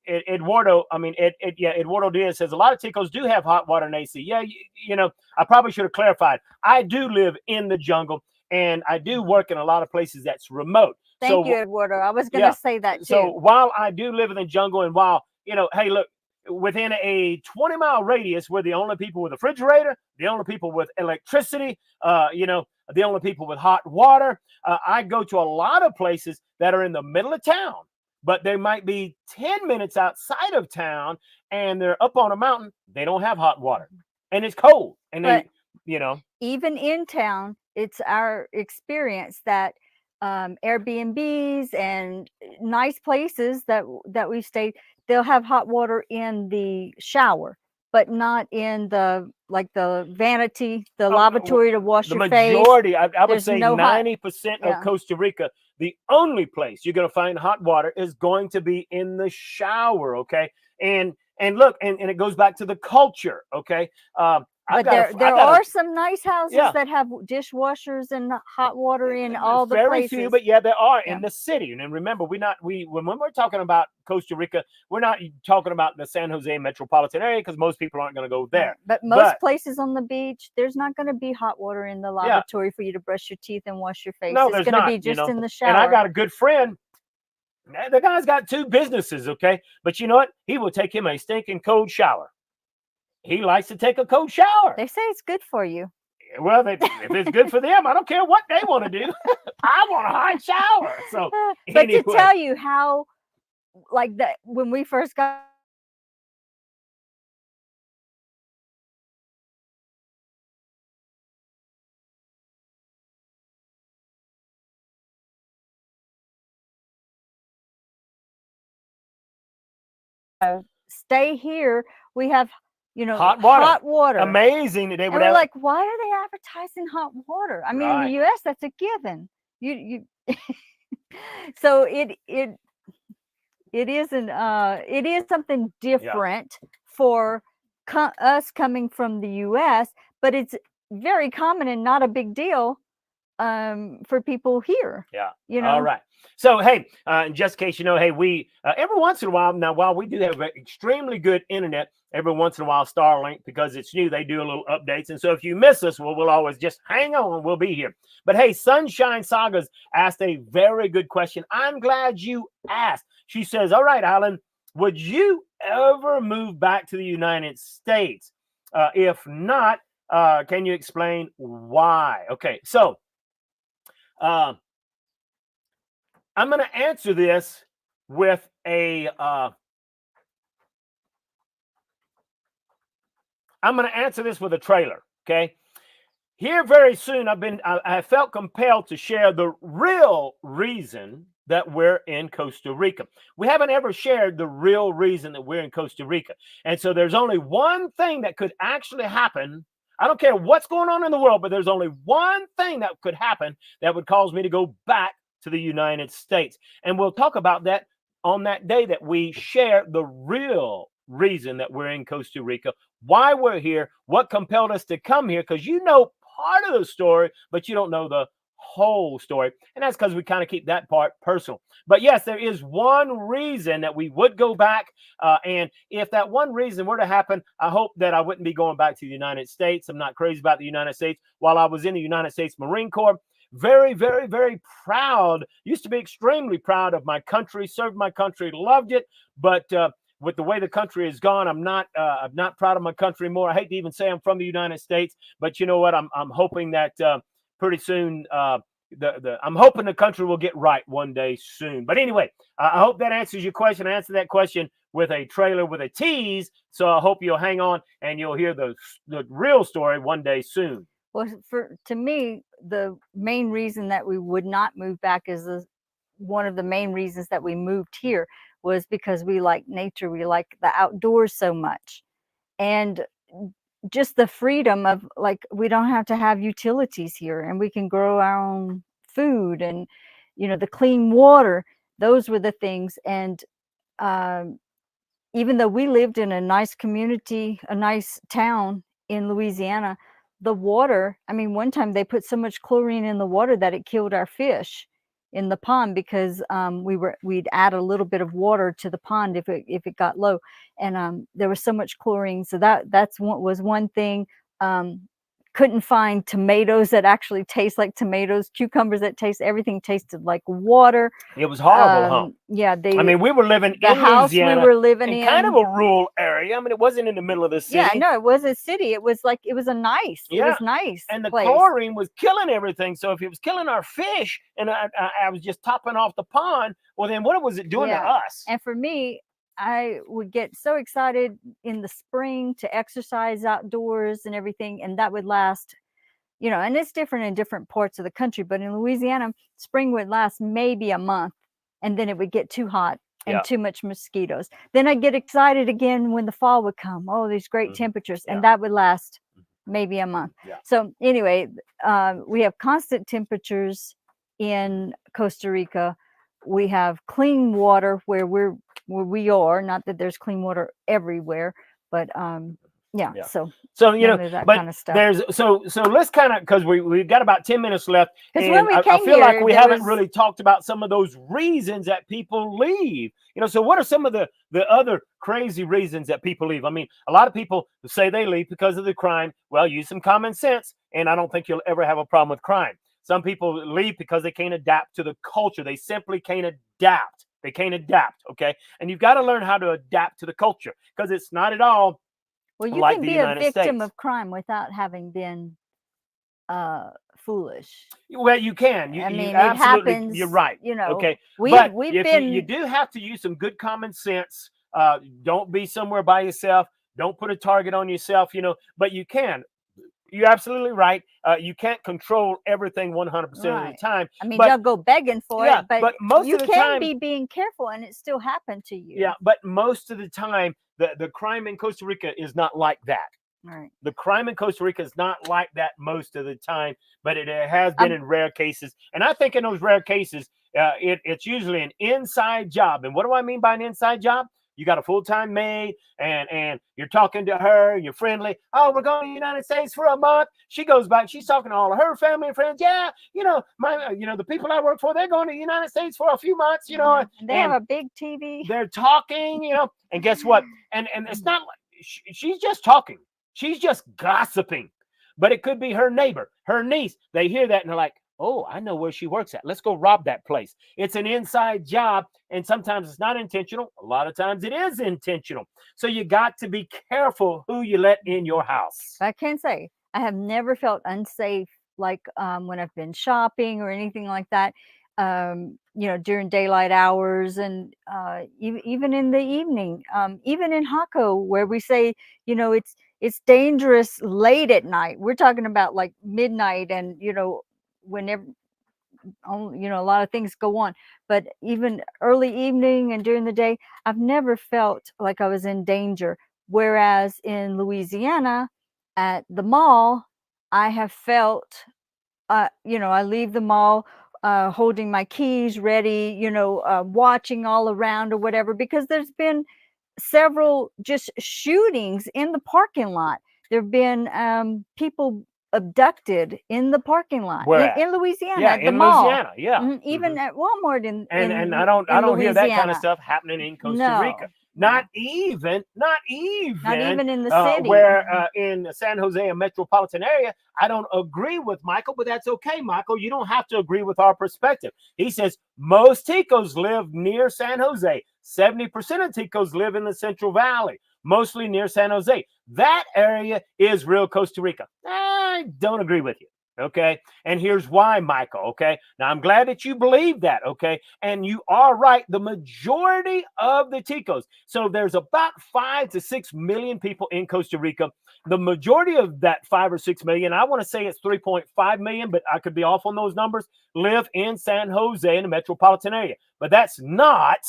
Eduardo, I mean, Eduardo Diaz says a lot of Ticos do have hot water and AC. Yeah, you know, I probably should have clarified. I do live in the jungle, and I do work in a lot of places that's remote. Thank you, Eduardo. I was going to say that too. So while I do live in the jungle, and while, you know, hey, look, within a 20-mile radius, we're the only people with a refrigerator, the only people with electricity, you know, the only people with hot water. I go to a lot of places that are in the middle of town, but they might be 10 minutes outside of town, and they're up on a mountain. They don't have hot water, and it's cold. And But you know, even in town, it's our experience that Airbnbs and nice places that we stayed, they'll have hot water in the shower, but not in the vanity, the lavatory to wash the your face. majority, I would There's say no 90% yeah. of Costa Rica, the only place you're going to find hot water is going to be in the shower. Okay. And look, and it goes back to the culture. Okay. But there are some nice houses that have dishwashers and hot water in all the very places. few, but yeah, there are in the city. And remember, when we're talking about Costa Rica, we're not talking about the San Jose metropolitan area, because most people aren't going to go there. But most places on the beach, there's not going to be hot water in the lavatory for you to brush your teeth and wash your face. No, it's there's going to not, be just in the shower. And I got a good friend. The guy's got 2 businesses, okay? But you know what? He will take him a stinking cold shower. He likes to take a cold shower. They say it's good for you. Well, if it's good for them, I don't care what they want to do. I want a hot shower. So, but anyway, to tell you how, like that, when we first got stay here, we have, you know, hot water. Amazing that they would have. Like, why are they advertising hot water? I mean, in the U.S., that's a given. You so it is something different for us coming from the U.S., but it's very common and not a big deal for people here. Yeah. You know. All right. So, hey, just in case you know, hey, we every once in a while now, while we do have extremely good internet, every once in a while Starlink, because it's new, they do a little updates. And so if you miss us, we'll always just hang on. We'll be here. But hey, Sunshine Sagas asked a very good question. I'm glad you asked. She says, all right, Alan, would you ever move back to the United States? If not, can you explain why? Okay, so I'm going to answer this with a trailer. Okay, here very soon I felt compelled to share the real reason that we're in Costa Rica. We haven't ever shared the real reason that we're in Costa Rica, and so there's only one thing that could actually happen. I don't care what's going on in the world, but there's only one thing that could happen that would cause me to go back to the United States. And we'll talk about that on that day that we share the real reason that we're in Costa Rica, why we're here, what compelled us to come here, because you know part of the story, but you don't know the whole story. And that's because we kind of keep that part personal. But yes, there is one reason that we would go back. And if that one reason were to happen, I hope that I wouldn't be going back to the United States. I'm not crazy about the United States. While I was in the United States Marine Corps, very, very, very proud. Used to be extremely proud of my country, served my country, loved it. But with the way the country has gone, I'm not proud of my country more. I hate to even say I'm from the United States, but you know what? I'm hoping that pretty soon I'm hoping the country will get right one day soon. But anyway, I hope that answers your question. I answered that question with a trailer with a tease. So I hope you'll hang on and you'll hear the real story one day soon. Well, to me, the main reason that we would not move back is one of the main reasons that we moved here was because we like nature. We like the outdoors so much. And just the freedom of, like, we don't have to have utilities here, and we can grow our own food, and the clean water. Those were the things. And um, even though we lived in a nice community, a nice town in Louisiana, the water, I mean, one time they put so much chlorine in the water that it killed our fish in the pond, because we'd add a little bit of water to the pond if it got low, and there was so much chlorine. So that's one thing. Couldn't find tomatoes that actually taste like tomatoes, cucumbers that taste, everything tasted like water. It was horrible, huh? Yeah, I mean, we were living the in house Louisiana, we were living in, kind of a rural area. I mean, it wasn't in the middle of the city. Yeah, no, it was a city. It was like, it was nice. And the place. chlorine was killing everything. So if it was killing our fish, and I was just topping off the pond, well, then what was it doing to us? And for me, I would get so excited in the spring to exercise outdoors and everything, and that would last, and it's different in different parts of the country, but in Louisiana, spring would last maybe a month, and then it would get too hot and too much mosquitoes. Then I'd get excited again when the fall would come. Oh, these great temperatures, and that would last maybe a month. So anyway, we have constant temperatures in Costa Rica. We have clean water where we are. Not that there's clean water everywhere, but so that but kind of stuff. there's so let's kind of, because we've got about 10 minutes left, and when we I came feel like here, we haven't really talked about some of those reasons that people leave. So what are some of the other crazy reasons that people leave? I mean, a lot of people say they leave because of the crime. Well, use some common sense, and I don't think you'll ever have a problem with crime. Some people leave because they can't adapt to the culture. They simply can't adapt. They can't adapt, okay? And you've got to learn how to adapt to the culture, because it's not at all well, you like can the be United a victim States. of crime without having been foolish. Well, you can. I mean, you it absolutely, happens. you're right. Okay, but you do have to use some good common sense. Don't be somewhere by yourself. Don't put a target on yourself. But you can. You're absolutely right. You can't control everything 100% of the time. I mean, you'll go begging for it, but most you of the can time, be being careful, and it still happened to you. Yeah, but most of the time, the crime in Costa Rica is not like that. Right. The crime in Costa Rica is not like that most of the time, but it has been in rare cases. And I think in those rare cases, it's usually an inside job. And what do I mean by an inside job? You got a full-time maid, and you're talking to her, you're friendly. Oh, we're going to the United States for a month. She goes back, she's talking to all of her family and friends. Yeah, the people I work for, they're going to the United States for a few months, And they have a big TV. They're talking, and guess what? And it's not like she's just talking. She's just gossiping. But it could be her neighbor, her niece. They hear that and they're like, oh, I know where she works at. Let's go rob that place. It's an inside job, and sometimes it's not intentional. A lot of times it is intentional. So you got to be careful who you let in your house. I can say I have never felt unsafe, like when I've been shopping or anything like that, during daylight hours, and even in the evening, even in Jaco, where we say, it's dangerous late at night. We're talking about like midnight, and whenever a lot of things go on, but even early evening and during the day, I've never felt like I was in danger. Whereas in Louisiana at the mall, I have felt I leave the mall holding my keys ready, watching all around or whatever, because there's been several just shootings in the parking lot. There have been people abducted in the parking lot in Louisiana, in mall. Louisiana, even at Walmart in I don't hear that kind of Louisiana. stuff happening in Costa Rica. Not even in the city. Where in San Jose and metropolitan area, I don't agree with Michael, but that's okay, Michael. You don't have to agree with our perspective. He says most Ticos live near San Jose. 70% of Ticos live in the Central Valley, mostly near San Jose. That area is real Costa Rica. I don't agree with you. Okay. And here's why, Michael. Okay. Now, I'm glad that you believe that. Okay. And you are right. The majority of the Ticos. So there's about 5 to 6 million people in Costa Rica. The majority of that 5 or 6 million, I want to say it's 3.5 million, but I could be off on those numbers, live in San Jose in the metropolitan area. But that's not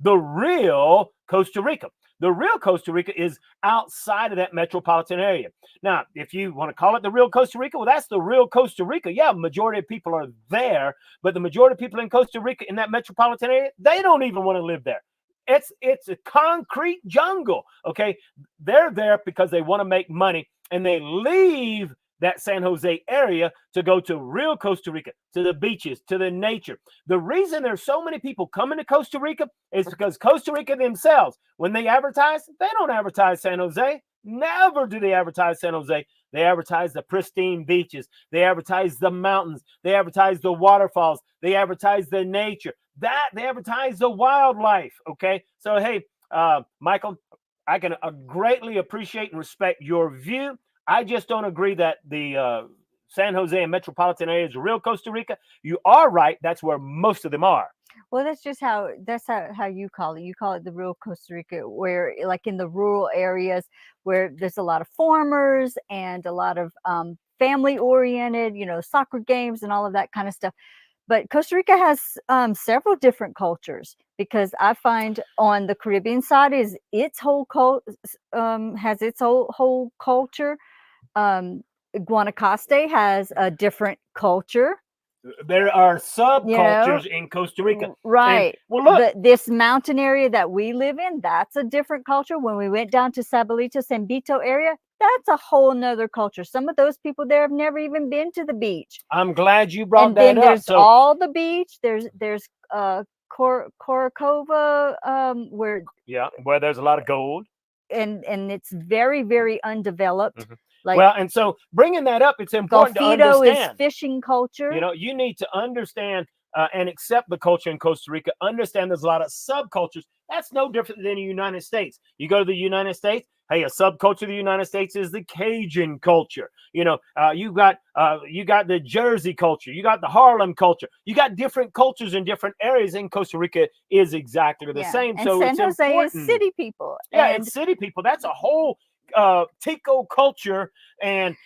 the real Costa Rica. The real Costa Rica is outside of that metropolitan area. Now, if you want to call it the real Costa Rica, well, that's the real Costa Rica. Yeah, majority of people are there, but the majority of people in Costa Rica in that metropolitan area, they don't even want to live there. It's a concrete jungle. Okay, they're there because they want to make money, and they leave that San Jose area to go to real Costa Rica, to the beaches, to the nature. The reason there's so many people coming to Costa Rica is because Costa Rica themselves, when they advertise, they don't advertise San Jose. Never do they advertise San Jose. They advertise the pristine beaches. They advertise the mountains. They advertise the waterfalls. They advertise the nature. They advertise the wildlife. Okay, so hey, Michael, I can greatly appreciate and respect your view. I just don't agree that the San Jose and metropolitan area is real Costa Rica. You are right. That's where most of them are. Well, that's how you call it. You call it the real Costa Rica, where like in the rural areas where there's a lot of farmers and a lot of family oriented, soccer games and all of that kind of stuff. But Costa Rica has several different cultures, because I find on the Caribbean side has its whole culture. Guanacaste has a different culture. There are subcultures in Costa Rica. Right. And, well, look, this mountain area that we live in, that's a different culture. When we went down to Sabalito, San Vito area, that's a whole nother culture. Some of those people there have never even been to the beach. I'm glad you brought and that then up. There's all the beach. There's Coracova, where there's a lot of gold. And it's very, very undeveloped. Mm-hmm. And so bringing that up, it's important to understand. Is fishing culture. You need to understand and accept the culture in Costa Rica. Understand there's a lot of subcultures. That's no different than the United States. You go to the United States, hey, a subculture of the United States is the Cajun culture. You got the Jersey culture. You got the Harlem culture. You got different cultures in different areas, and Costa Rica is exactly the same. And so San it's Jose important. is city people. Yeah, and city people. That's a whole Tico culture, and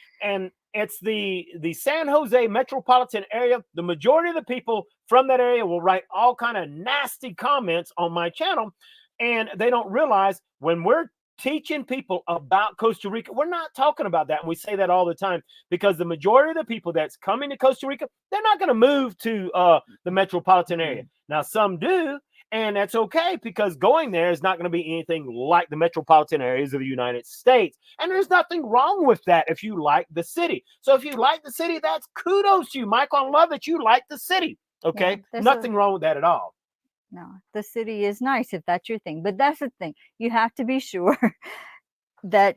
it's the San Jose metropolitan area. The majority of the people from that area will write all kind of nasty comments on my channel, and they don't realize when we're teaching people about Costa Rica, we're not talking about that. And we say that all the time, because the majority of the people that's coming to Costa Rica, they're not going to move to the metropolitan area. Now, some do, and that's okay, because going there is not going to be anything like the metropolitan areas of the United States. And there's nothing wrong with that if you like the city. So if you like the city, that's kudos to you, Michael. I love that you like the city. Okay, nothing wrong with that at all. No, the city is nice if that's your thing. But that's the thing. You have to be sure that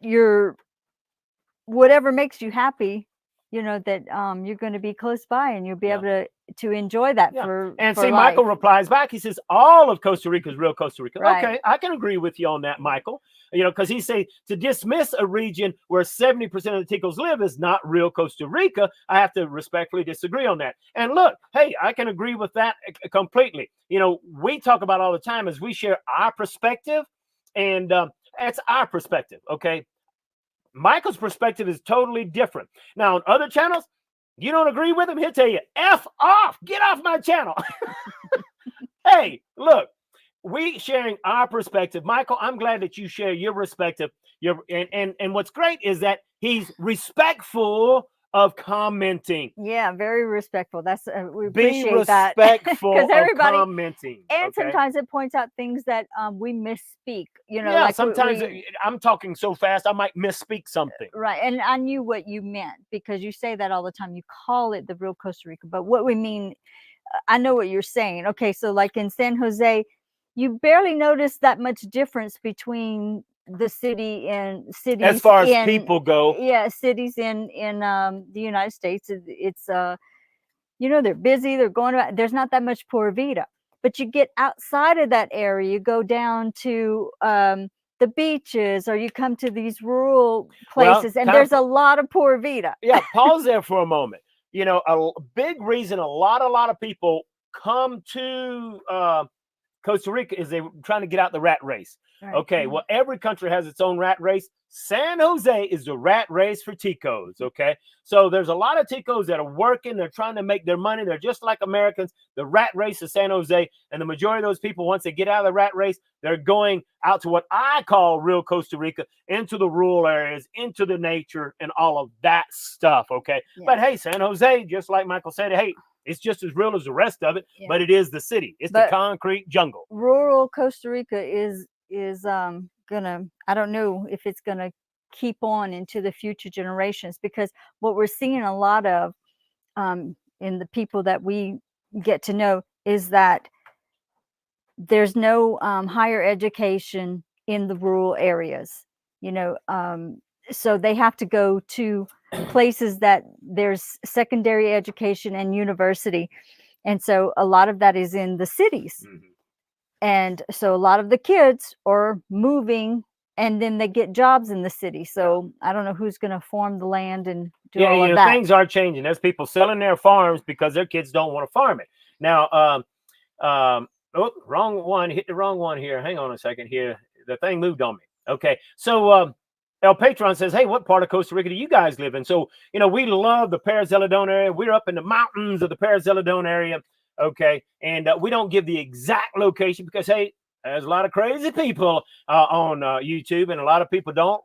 whatever makes you happy, that you're going to be close by and you'll be able to enjoy that for And for see, life. Michael replies back. He says, all of Costa Rica is real Costa Rica. Right. Okay, I can agree with you on that, Michael. Because he say to dismiss a region where 70% of the Ticos live is not real Costa Rica. I have to respectfully disagree on that. And look, hey, I can agree with that completely. We talk about all the time as we share our perspective, and that's our perspective. Okay. Michael's perspective is totally different. Now, on other channels, you don't agree with him, he'll tell you, F off, get off my channel. Hey, look, we sharing our perspective. Michael, I'm glad that you share your perspective. And what's great is that he's respectful of commenting. Yeah, very respectful. That's we Be appreciate that. respectful of everybody commenting. And sometimes it points out things that we misspeak. Yeah, like sometimes I'm talking so fast I might misspeak something. Right, and I knew what you meant, because you say that all the time. You call it the real Costa Rica, but what we mean, I know what you're saying. Okay, so like in San Jose, you barely notice that much difference between the city and cities as far as people go. Yeah, cities in the United States, it's they're busy, they're going about, there's not that much pura vida. But you get outside of that area, you go down to the beaches, or you come to these rural places, and there's a lot of pura vida. Yeah, pause there for a moment. A big reason a lot of people come to Costa Rica is trying to get out the rat race. Right. Okay, well, every country has its own rat race. San Jose is the rat race for Ticos. Okay, so there's a lot of Ticos that are working. They're trying to make their money. They're just like Americans. The rat race is San Jose, and the majority of those people, once they get out of the rat race, they're going out to what I call real Costa Rica, into the rural areas, into the nature, and all of that stuff. Okay, Yeah. but hey, San Jose, just like Michael said, hey, it's just as real as the rest of it, Yeah. but it is the city. It's the concrete jungle. Rural Costa Rica is gonna, I don't know if it's gonna keep on into the future generations, because what we're seeing a lot of in the people that we get to know is that there's no higher education in the rural areas, you know, so they have to go to places that there's secondary education and university, and so a lot of that is in the cities. Mhm. And so a lot of the kids are moving, and then they get jobs in the city. So I don't know who's going to farm the land and do all of that. Things are changing. There's people selling their farms because their kids don't want to farm it. Now, oh, wrong one. Hit the wrong one here. Hang on a second here. The thing moved on me. Okay. So El Patron says, hey, what part of Costa Rica do you guys live in? So, you know, we love the Perez Zeledón area. We're up in the mountains of the Perez Zeledón area. Okay. And we don't give the exact location because, hey, there's a lot of crazy people on YouTube, and a lot of people don't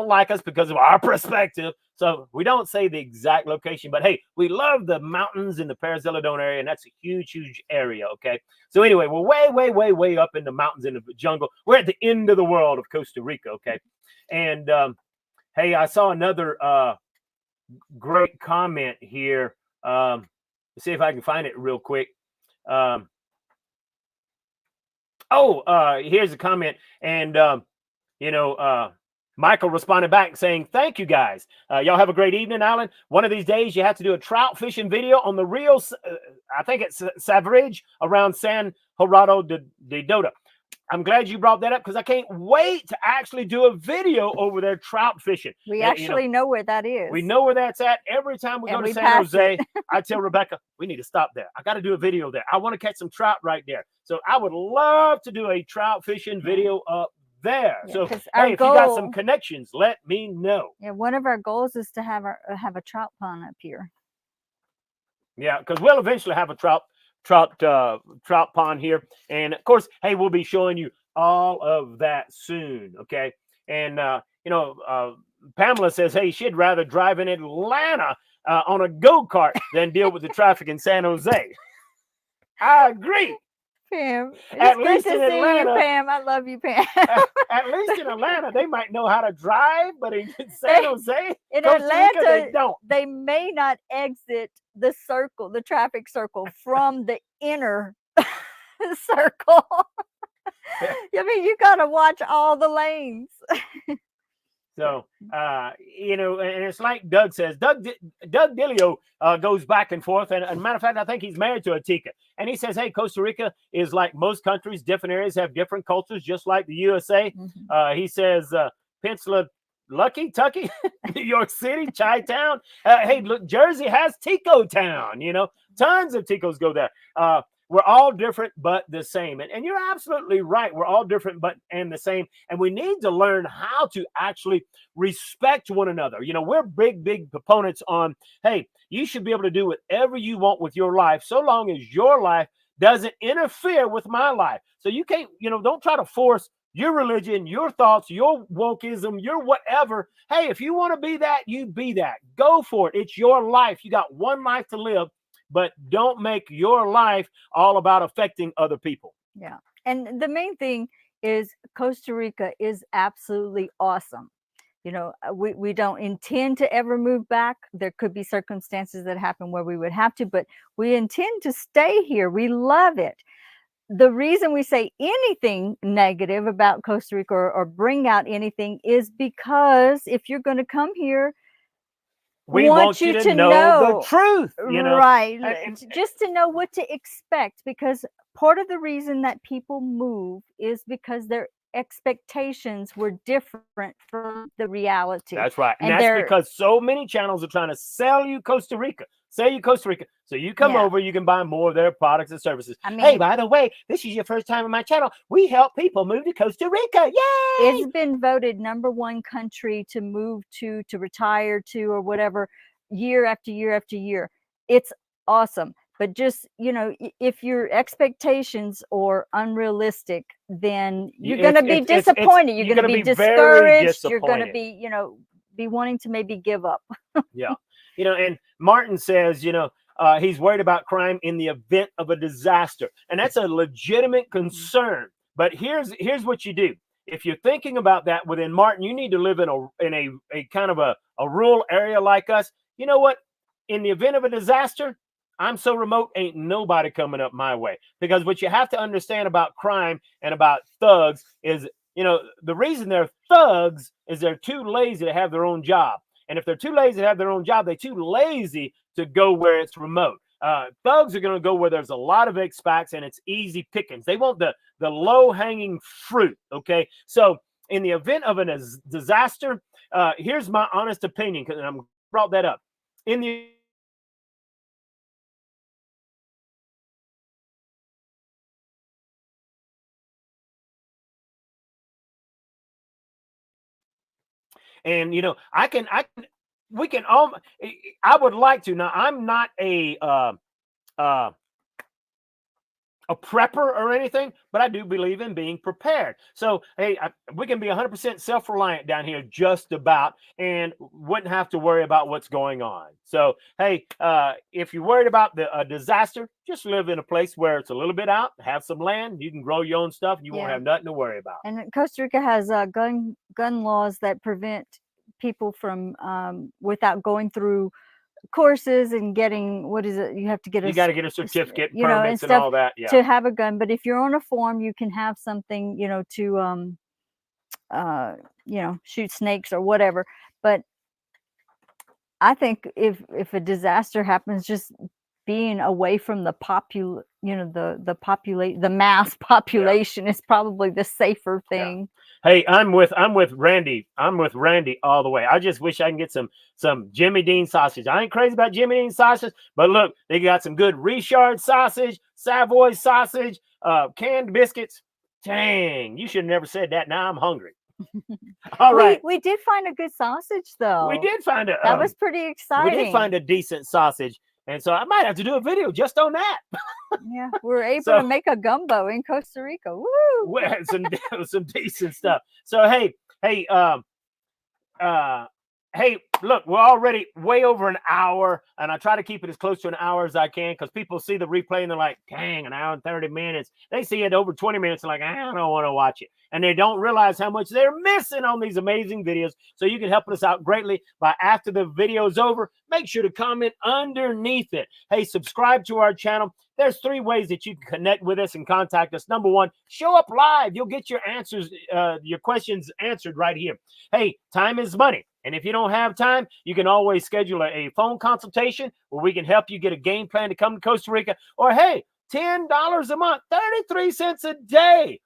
like us because of our perspective. So we don't say the exact location, but hey, we love the mountains in the Perez Zeledón area, and that's a huge, huge area. Okay. So anyway, we're way, way, way, way up in the mountains in the jungle. We're at the end of the world of Costa Rica. Okay. And hey, I saw another great comment here. Let's see if I can find it real quick. Here's a comment, and Michael responded back saying, thank you guys. Y'all have a great evening, Alan. One of these days you have to do a trout fishing video on the real, I think it's Savridge around San Gerardo de Dota. I'm glad you brought that up because I can't wait to actually do a video over there trout fishing. We actually know where that is. We know where that's at. Every time we go to San Jose, I tell Rebecca, we need to stop there. I got to do a video there. I want to catch some trout right there. So I would love to do a trout fishing video up there. Yeah, so hey, if you got some connections, let me know. Yeah, one of our goals is to have a trout pond up here. Yeah, because we'll eventually have a trout pond here, and of course, hey, we'll be showing you all of that soon. Okay, and Pamela says, hey, she'd rather drive in Atlanta on a go-kart than deal with the traffic in San Jose. I agree. Pam, at it's least good to in see Atlanta, you, Pam. I love you, Pam. at least in Atlanta, they might know how to drive, but in San Jose, in Costa Atlanta, Rica, they don't. They may not exit the circle, the traffic circle, from the inner circle. I mean, you got to watch all the lanes. So, and it's like Doug says, Doug Dilio goes back and forth. And as a matter of fact, I think he's married to a Tica. And he says, hey, Costa Rica is like most countries. Different areas have different cultures, just like the USA. Mm-hmm. He says, Peninsula, Lucky, Tucky, New York City, Chi-Town. Hey, look, Jersey has Tico Town. Tons of Ticos go there. We're all different, but the same. And you're absolutely right. We're all different, but and the same. And we need to learn how to actually respect one another. We're big proponents on, hey, you should be able to do whatever you want with your life, so long as your life doesn't interfere with my life. So you can't, don't try to force your religion, your thoughts, your wokeism, your whatever. Hey, if you want to be that, you be that. Go for it. It's your life. You got one life to live. But don't make your life all about affecting other people. Yeah. And the main thing is Costa Rica is absolutely awesome. We don't intend to ever move back. There could be circumstances that happen where we would have to, but we intend to stay here. We love it. The reason we say anything negative about Costa Rica or bring out anything is because if you're going to come here, we want you to know the truth, right? Just to know what to expect, because part of the reason that people move is because their expectations were different from the reality. That's right. And that's because so many channels are trying to sell you Costa Rica. Say You Costa Rica. So you come Yeah. over, you can buy more of their products and services. I Hey, mean- by the way, this is your first time on my channel. We help people move to Costa Rica. Yay! It's been voted #1 country to move to retire to, or whatever, year after year after year. It's awesome. But just, you know, if your expectations are unrealistic, then you're going to be disappointed. You're going to be very discouraged. You're going to disappointed. be, you know, be wanting to maybe give up. Yeah. You know, and Martin says, you know, he's worried about crime in the event of a disaster. And that's a legitimate concern. But here's what you do. If you're thinking about that within Martin, you need to live in a kind of a rural area like us. You know what? In the event of a disaster, I'm so remote, ain't nobody coming up my way. Because what you have to understand about crime and about thugs is, you know, the reason they're thugs is they're too lazy to have their own job. And if they're too lazy to have their own job, they're too lazy to go where it's remote. Thugs are going to go where there's a lot of expats and it's easy pickings. They want the low-hanging fruit, okay? So in the event of a disaster, here's my honest opinion, because I brought that up. In the And you know, we can all. I would like to. Now, I'm not a prepper or anything, but I do believe in being prepared. So, hey, we can be 100% self-reliant down here, just about, and wouldn't have to worry about what's going on. So, hey, if you're worried about the disaster, just live in a place where it's a little bit out, have some land, you can grow your own stuff, and you won't have nothing to worry about. And Costa Rica has gun laws that prevent people from without going through courses and getting, what is it, you have to get you got to get a certificate, you know, permits, and all that, to have a gun. But if you're on a farm, you can have something, you know, to you know, shoot snakes or whatever. But I think if a disaster happens, just being away from the the mass population is probably the safer thing. Hey, I'm with Randy. I'm with Randy all the way. I just wish I can get some Jimmy Dean sausage. I ain't crazy about Jimmy Dean sausage, but look, they got some good Richard sausage, Savoy sausage, canned biscuits. Dang, you should have never said that. Now I'm hungry. All right. We did find a good sausage, though. We did find a that was pretty exciting. We did find a decent sausage. And so I might have to do a video just on that. Yeah, we were able to make a gumbo in Costa Rica. Woo! Some decent stuff. So hey, hey, look, we're already way over an hour, and I try to keep it as close to an hour as I can, because people see the replay and they're like, dang, an hour and 30 minutes. They see it over 20 minutes and like, I don't want to watch it. And they don't realize how much they're missing on these amazing videos. So you can help us out greatly by, after the video is over, make sure to comment underneath it. Hey, subscribe to our channel. There's 3 ways that you can connect with us and contact us. Number 1, show up live. You'll get your answers, your questions answered right here. Hey, time is money. And if you don't have time, you can always schedule a phone consultation where we can help you get a game plan to come to Costa Rica. Or hey, $10 a month, 33 cents a day.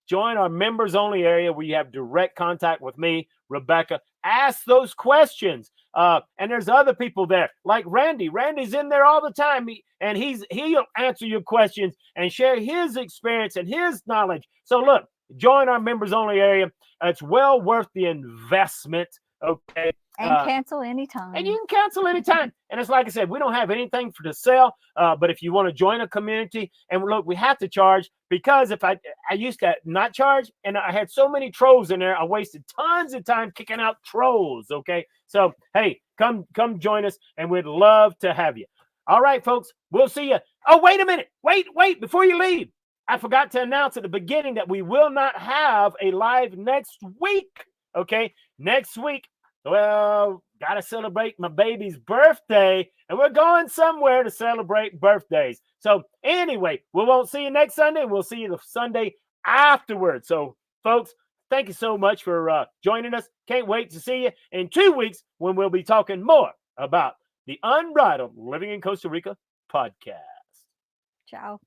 Join our members only area where you have direct contact with me, Rebecca. Ask those questions. And there's other people there like Randy. Randy's in there all the time. He'll answer your questions and share his experience and his knowledge. So look, join our members only area. It's well worth the investment. Okay. And cancel anytime. And you can cancel anytime. And it's like I said, we don't have anything to sell. But if you want to join a community, and look, we have to charge, because if I used to not charge, and I had so many trolls in there, I wasted tons of time kicking out trolls. Okay. So, hey, come join us, and we'd love to have you. All right, folks, we'll see you. Oh, wait a minute. Wait, before you leave. I forgot to announce at the beginning that we will not have a live next week. Okay. Next week, well, got to celebrate my baby's birthday, and we're going somewhere to celebrate birthdays. So anyway, we won't see you next Sunday. We'll see you the Sunday afterwards. So, folks, thank you so much for joining us. Can't wait to see you in 2 weeks when we'll be talking more about the Unbridled Living in Costa Rica podcast. Ciao.